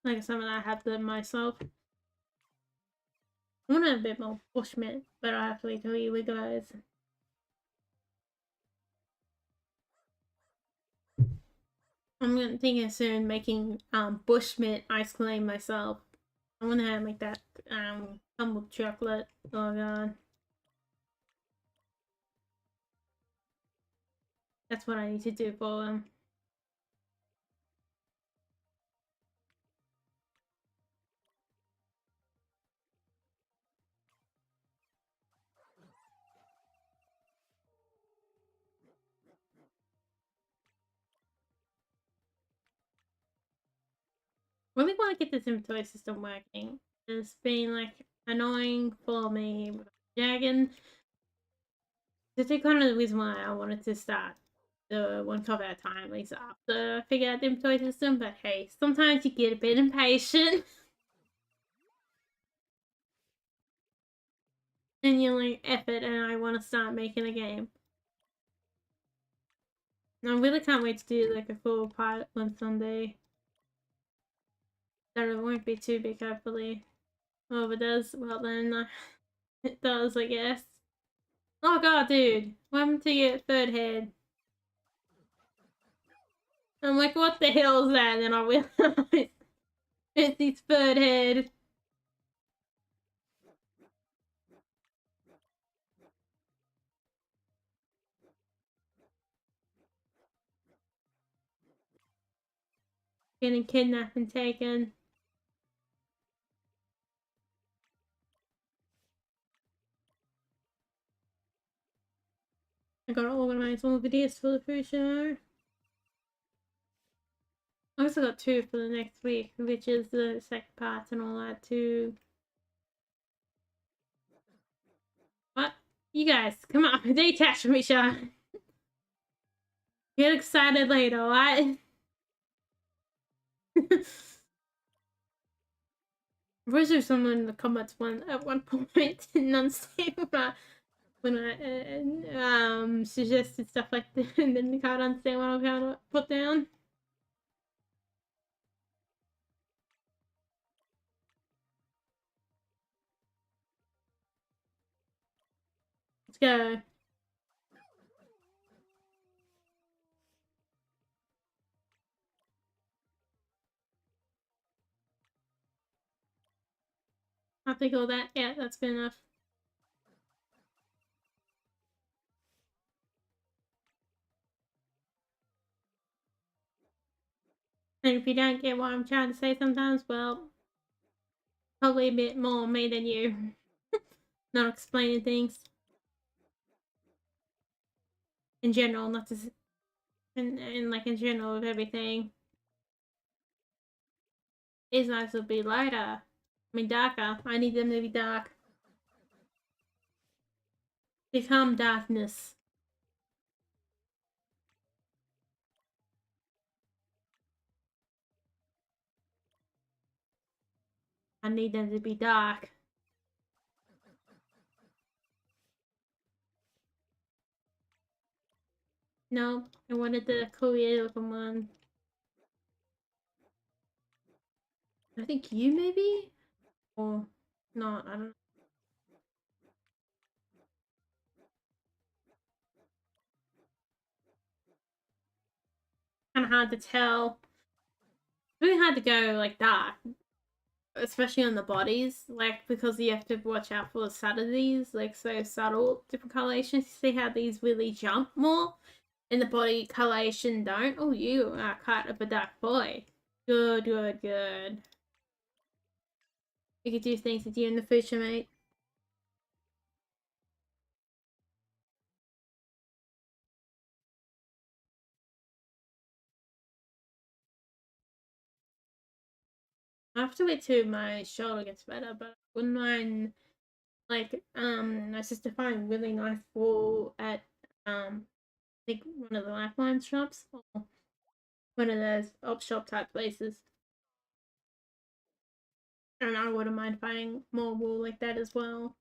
Like some of that I have to myself. I want a bit more bushmint, but I have to wait till you guys. I'm gonna think of soon making bushmint ice cream myself. I wanna make that humble chocolate. Oh god. That's what I need to do for them. Really want to get this inventory system working. It's been like annoying for me with Dragon. This is kind of the reason why I wanted to start the one cover at a time, at least after I figure out the inventory system. But hey, sometimes you get a bit impatient. And you're like, F it, and I want to start making a game. I really can't wait to do like a full pilot one Sunday. That it won't be too big, hopefully. Oh, if it does, well then, it does, I guess. Oh god, dude. What happened to your third head? I'm like, what the hell is that? And then I realized it's his third head. Getting kidnapped and taken. I gotta organize more videos for the future. I also got 2 for the next week, which is the second part and all that too. What? You guys, come on, detach from each other. Get excited later, alright? Was there someone in the comments at one point didn't understand when I suggested stuff like that, and then they can't understand what I'm trying to put down? Let's go. I'll take all that. Yeah, that's good enough. And if you don't get what I'm trying to say sometimes, well, probably a bit more me than you. Not explaining things. In general, not just in like in general of everything. These eyes will be lighter. I mean darker. I need them to be dark. Become darkness. I need them to be dark. No, I wanted the Korea looking one. I think you maybe? Or not, I don't know. Kinda hard to tell. It's really hard to go like dark. Especially on the bodies, like because you have to watch out for the subtleties, like so subtle different colorations. You see how these really jump more and the body coloration don't? Oh, you are kind of a dark boy. Good, good, good. You could do things with you in the future, mate. I have to wait till my shoulder gets better, but I wouldn't mind like my sister find really nice wool at I think one of the Lifeline shops or one of those op shop type places. And I wouldn't mind finding more wool like that as well.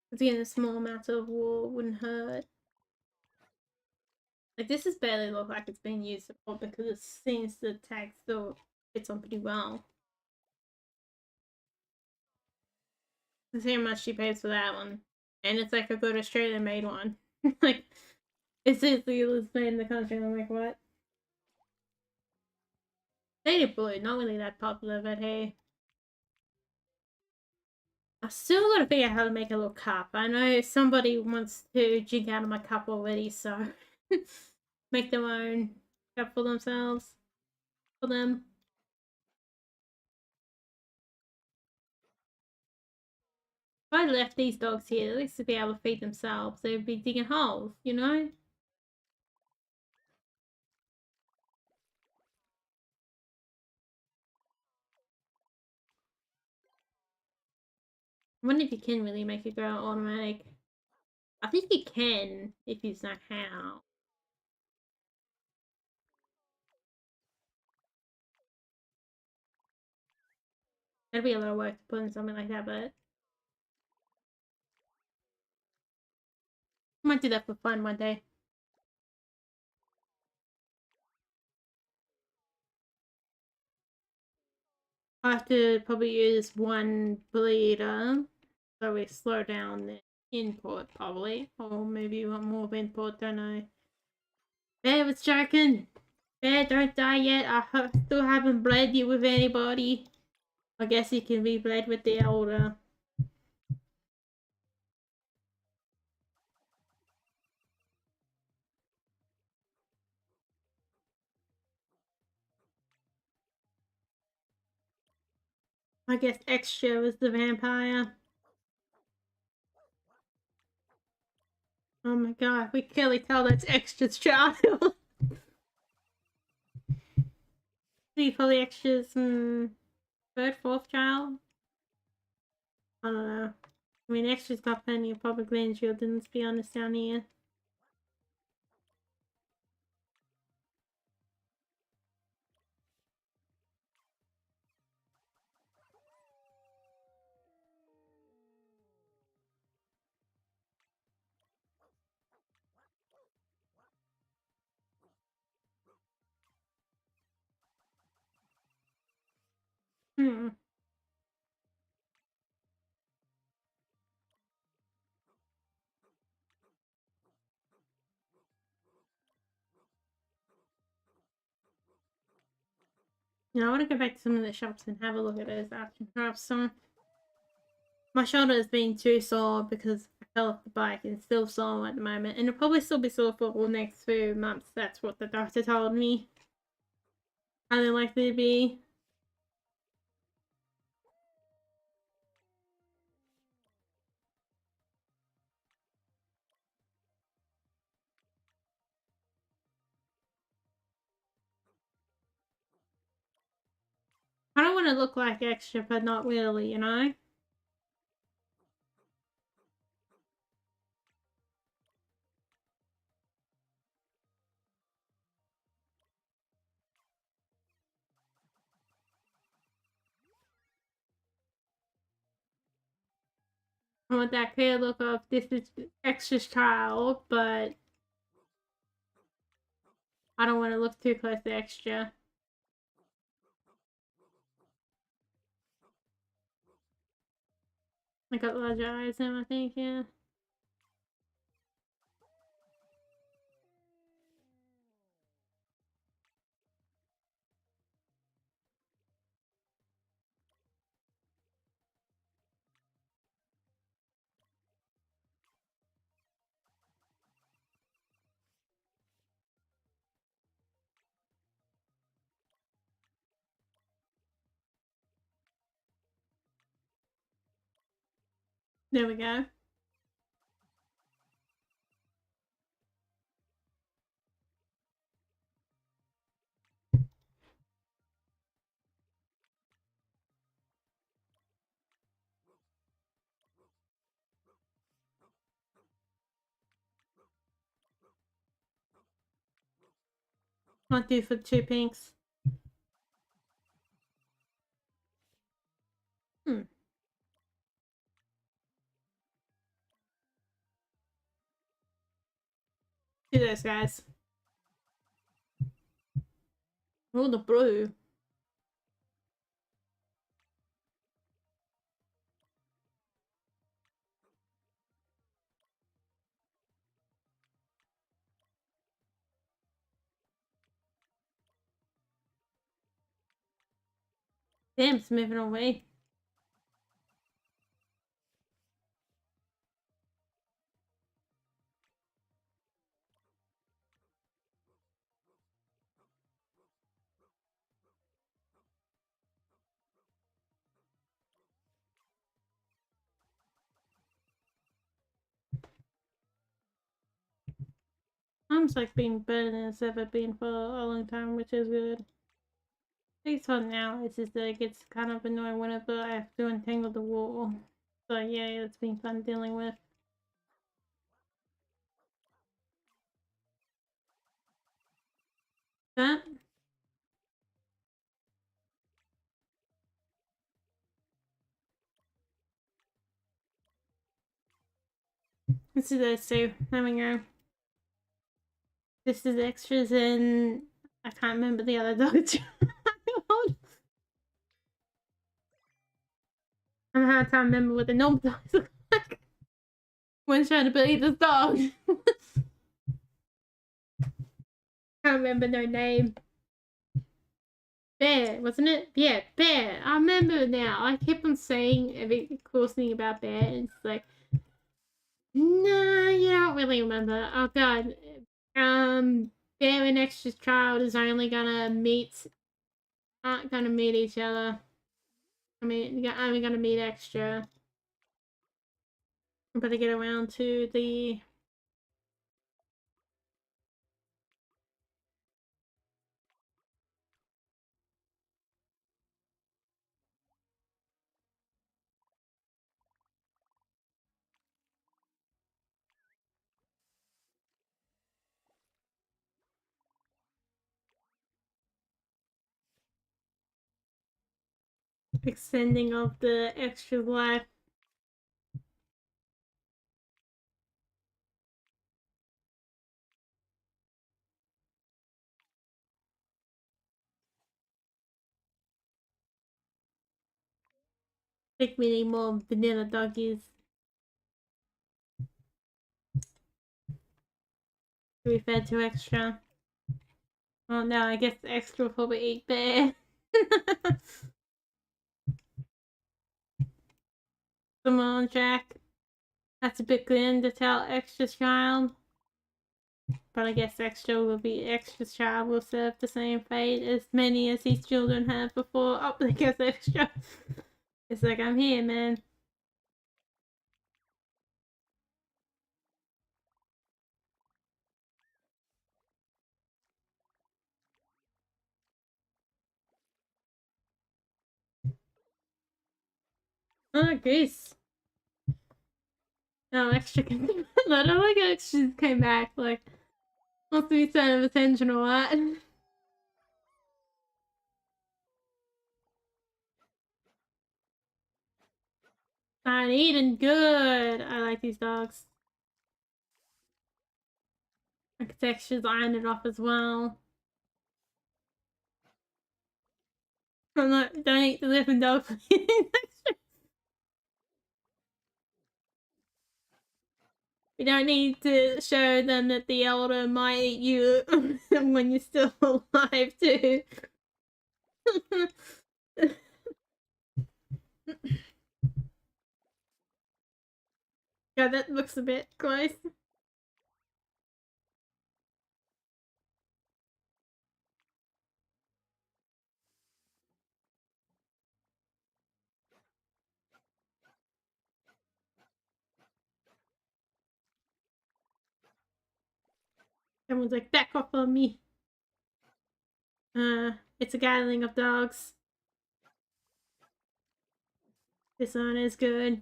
Because again, a small amount of wool wouldn't hurt. Like this has barely looked like it's been used before because it seems the tag still fits on pretty well. Let's see how much she pays for that one. And it's like a good Australian made one. Like, it's seriously made in the country. And I'm like, what? Native blue, not really that popular, but hey. I still gotta figure out how to make a little cup. I know somebody wants to drink out of my cup already, so make their own cup for themselves. For them. If I left these dogs here, at least to be able to feed themselves, they would be digging holes, you know? I wonder if you can really make it go automatic. I think you can if you know how. That'd be a lot of work to put in something like that, but I might do that for fun one day. I have to probably use one bleeder, so we slow down the input probably, or maybe you want more input. Don't know. Bear was joking. Bear, don't die yet. I still haven't bled you with anybody. I guess you can be bled with the elder. I guess Extra was the vampire. Oh my god, we can clearly tell that's Extra's child. See, probably Extra's third, fourth child. I don't know. I mean, Extra's got plenty of public grandchildren, let's be honest, down here. Hmm. Yeah, I want to go back to some of the shops and have a look at those action crafts. My shoulder has been too sore because I fell off the bike and still sore at the moment. And it'll probably still be sore for the next few months. That's what the doctor told me. How they're likely to be. I don't want to look like Extra, but not really, you know? I want that clear look of this is Extra's child, but I don't want to look too close to Extra. I got larger eyes now, I think, yeah. There we go. Might do for 2 pinks. Do those guys. Oh, the brew. Damn, it's moving away. Time's like being better than it's ever been for a long time, which is good. It's fun now, it's just that it gets kind of annoying whenever I have to untangle the wall. So yeah, it's been fun dealing with. That? This is those two. There we go. This is extras and I can't remember the other dog. I'm having a time remember what the normal dogs look like when trying to believe this dog. Can't remember no name. Bear, wasn't it? Yeah, Bear. I remember now. I keep on saying every cool thing about Bear, and it's like, nah, you don't really remember. Oh god. Bear and Extra's child is only aren't gonna meet each other. I mean, you're only gonna meet Extra. I better get around to the extending of the Extra's life. I think we need more vanilla doggies. To be fed to Extra. Oh no, I guess Extra will probably eat Bear. Come on, Jack. That's a bit grim to tell Extra's child. But I guess Extra's child will serve the same fate as many as his children have before. Oh, I guess Extra. It's like, I'm here, man. Oh, Goose. No, Extra can do that. I like how Extra came back, like, wants to be center of attention or what. Fine, eating good. I like these dogs. Architecture's ironed it off as well. I'm not, don't eat the living dog. We don't need to show them that the elder might eat you when you're still alive too. Yeah, that looks a bit close. Everyone's like, back off on me. It's a gathering of dogs. This one is good.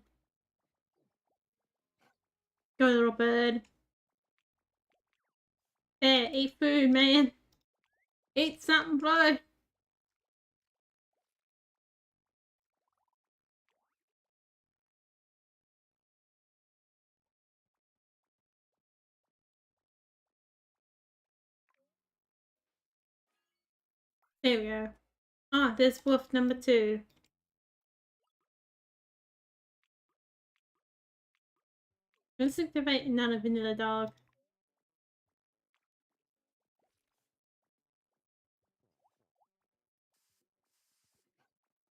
Go, little bird. There, eat food, man. Eat something, bro. There we go. Oh, there's wolf number 2. Let's activate none of vanilla dog.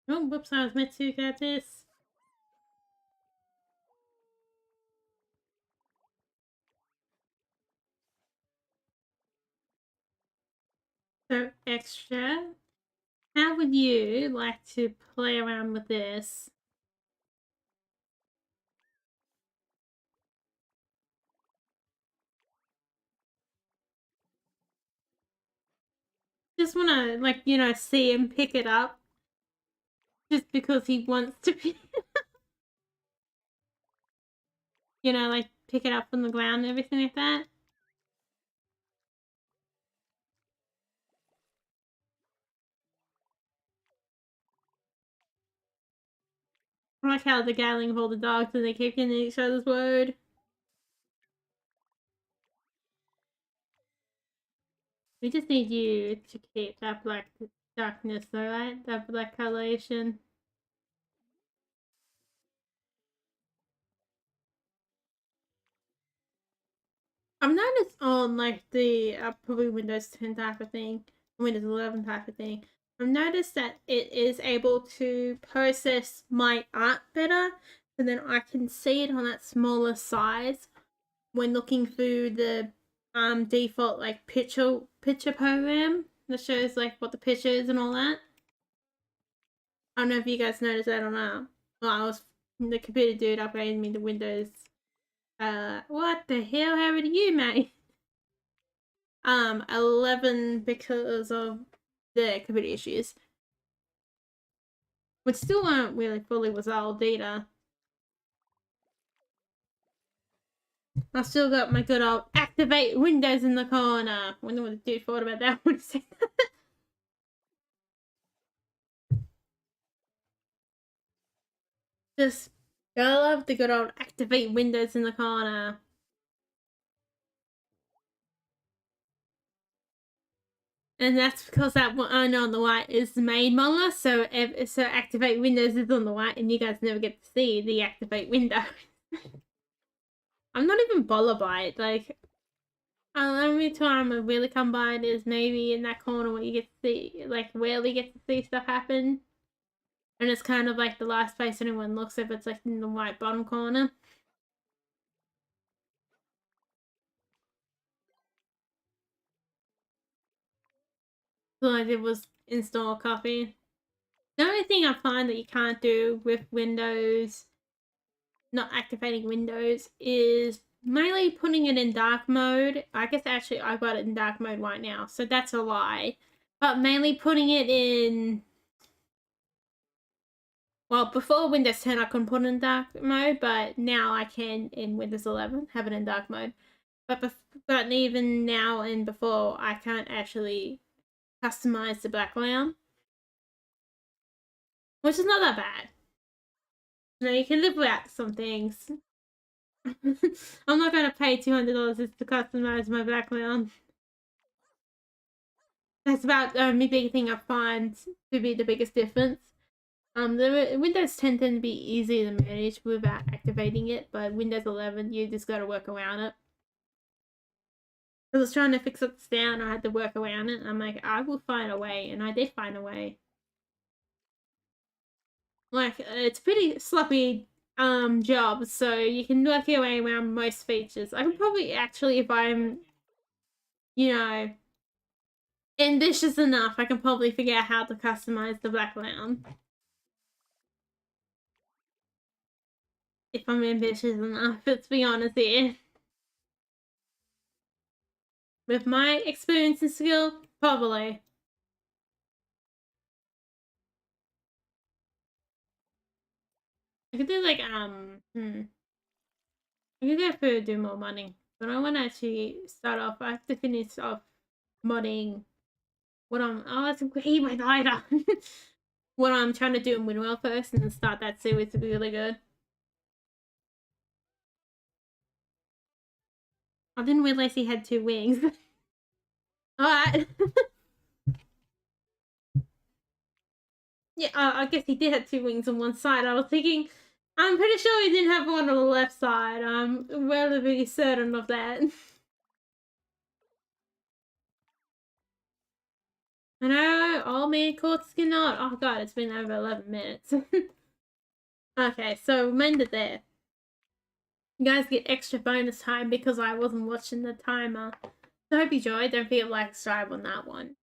Oh, whoops, I was meant to get this. So, extra. How would you like to play around with this? Just want to, like, you know, see him pick it up. Just because he wants to be. You know, like, pick it up from the ground and everything like that. I like how they're gathering of all the dogs and they keep getting each other's word. We just need you to keep that black darkness, alright? That black coloration. I've noticed on like the probably Windows 10 type of thing, Windows 11 type of thing, I've noticed that it is able to process my art better, so then I can see it on that smaller size when looking through the default like picture program that shows like what the picture is and all that. I don't know if you guys noticed that or not. Well, I was the computer dude upgraded me to Windows. What the hell happened to you, mate? 11 because of the computer issues, which still aren't really fully resolved either. I still got my good old activate Windows in the corner. I wonder what the dude thought about that one. Just, I love the good old activate Windows in the corner. And that's because that one on the right is the main model, so activate Windows is on the right, and you guys never get to see the activate window. I'm not even bothered by it. Like, the only time I really come by it is maybe in that corner where you get to see, like, rarely get to see stuff happen, and it's kind of like the last place anyone looks if it's like in the right bottom corner. So I did was install a copy. The only thing I find that you can't do with Windows, not activating Windows, is mainly putting it in dark mode. I guess actually I've got it in dark mode right now, so that's a lie. But mainly putting it in. Well, before Windows 10 I couldn't put it in dark mode, but now I can in Windows 11 have it in dark mode. But even now and before, I can't actually customize the background, which is not that bad. You know, you can live without some things. I'm not going to pay $200 to customize my background. That's about the only big thing I find to be the biggest difference. The Windows 10 tend to be easy to manage without activating it, but Windows 11, you just got to work around it. I was trying to fix it down, I had to work around it, and I'm like, I will find a way, and I did find a way. Like, it's pretty sloppy job, so you can work your way around most features. I can probably actually, if I'm, you know, ambitious enough, I can probably figure out how to customize the background. If I'm ambitious enough, let's be honest here. With my experience and skill, probably. I could do like, I could go through do more modding. But I want to actually start off, I have to finish off modding it's he my lighter. What I'm trying to do in Winwell first and then start that series to be really good. I didn't realize he had 2 wings. Alright. Yeah, I guess he did have 2 wings on one side. I was thinking, I'm pretty sure he didn't have one on the left side. I'm relatively certain of that. I know, all me courts cannot. Oh god, it's been over 11 minutes. Okay, so we ended there. You guys get extra bonus time because I wasn't watching the timer. So I hope you enjoyed. Don't forget to like, subscribe on that one.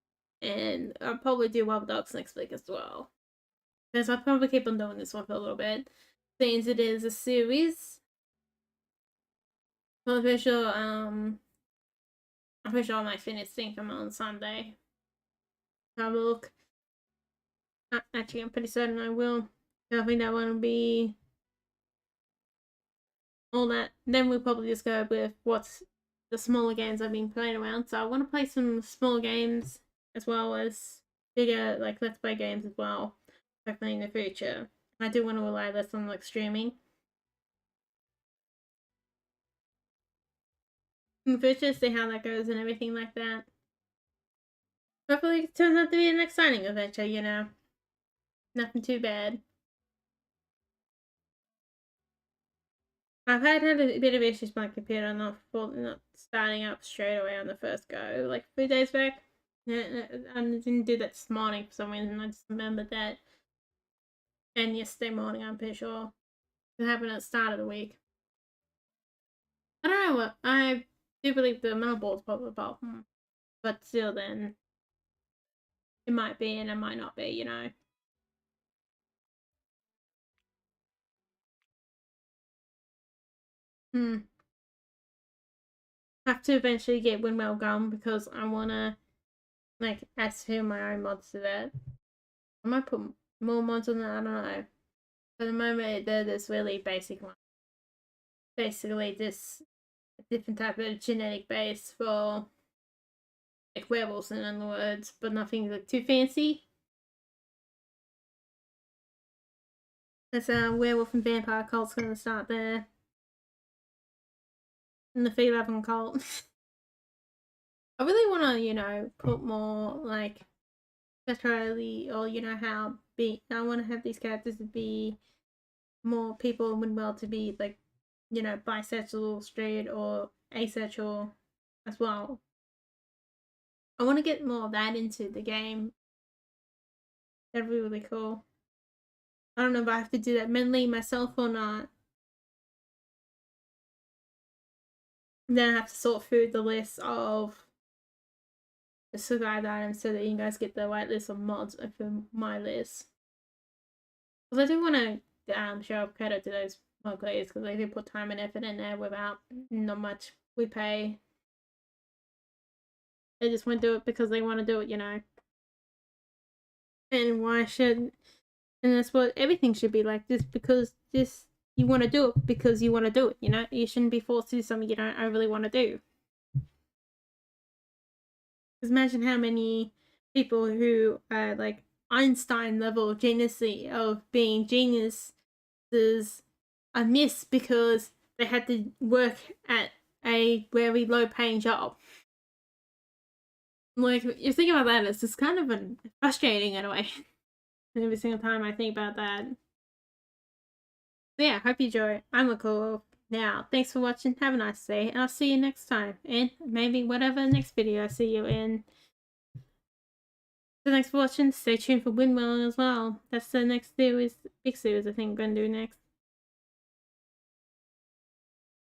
And I'll probably do Wobbledogs next week as well. Because I'll probably keep on doing this one for a little bit. Since it is a series. I'm pretty sure, I might finish Dingo on Sunday. Have a look. Actually, I'm pretty certain I will. I think that one will be all that. Then we'll probably just go with what's the smaller games I've been playing around. So I want to play some smaller games as well as bigger, like, let's play games as well. Hopefully in the future. I do want to rely less on, like, streaming. In the future, see how that goes and everything like that. Hopefully it turns out to be an exciting adventure, you know. Nothing too bad. I've had a bit of issues with my computer, not starting up straight away on the first go, like 3 days back. Yeah, I didn't do that this morning for some reason. I just remembered that. And yesterday morning, I'm pretty sure. It happened at the start of the week. I don't know what. I do believe the motherboard's probably a problem. But still, then. It might be and it might not be, you know. I have to eventually get Windmill Gum because I want to, like, add to my own mods to that. I might put more mods on that, I don't know. For the moment, they're this really basic one. Basically, this different type of genetic base for, like, werewolves, in other words, but nothing like too fancy. That's a werewolf and vampire cult's gonna start there. And the Fee11 cult. I really want to, you know, put more, like, sexuality, or, you know, I want to have these characters to be more people in Windwell to be, like, you know, bisexual, straight, or asexual as well. I want to get more of that into the game. That'd be really cool. I don't know if I have to do that mentally myself or not. And then I have to sort through the list of the survived items so that you guys get the right list of mods for my list. Because I do want to show up credit to those mod players because they do put time and effort in there without not much we pay. They just want to do it because they want to do it, you know. And why should, and that's what everything should be like, just because this, you want to do it because you want to do it, you know. You shouldn't be forced to do something you don't overly want to do. Because imagine how many people who are like Einstein level genius of being geniuses are missed because they had to work at a very low paying job. Like, you think about that, it's just kind of frustrating in a way. Every single time I think about that. So yeah, hope you enjoy. I'm Redcollarwolf. Now, thanks for watching. Have a nice day, and I'll see you next time. And maybe whatever next video I see you in. So thanks for watching. Stay tuned for Windmill as well. That's the next series, big series I think I'm going to do next.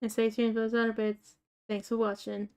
And stay tuned for those other bits. Thanks for watching.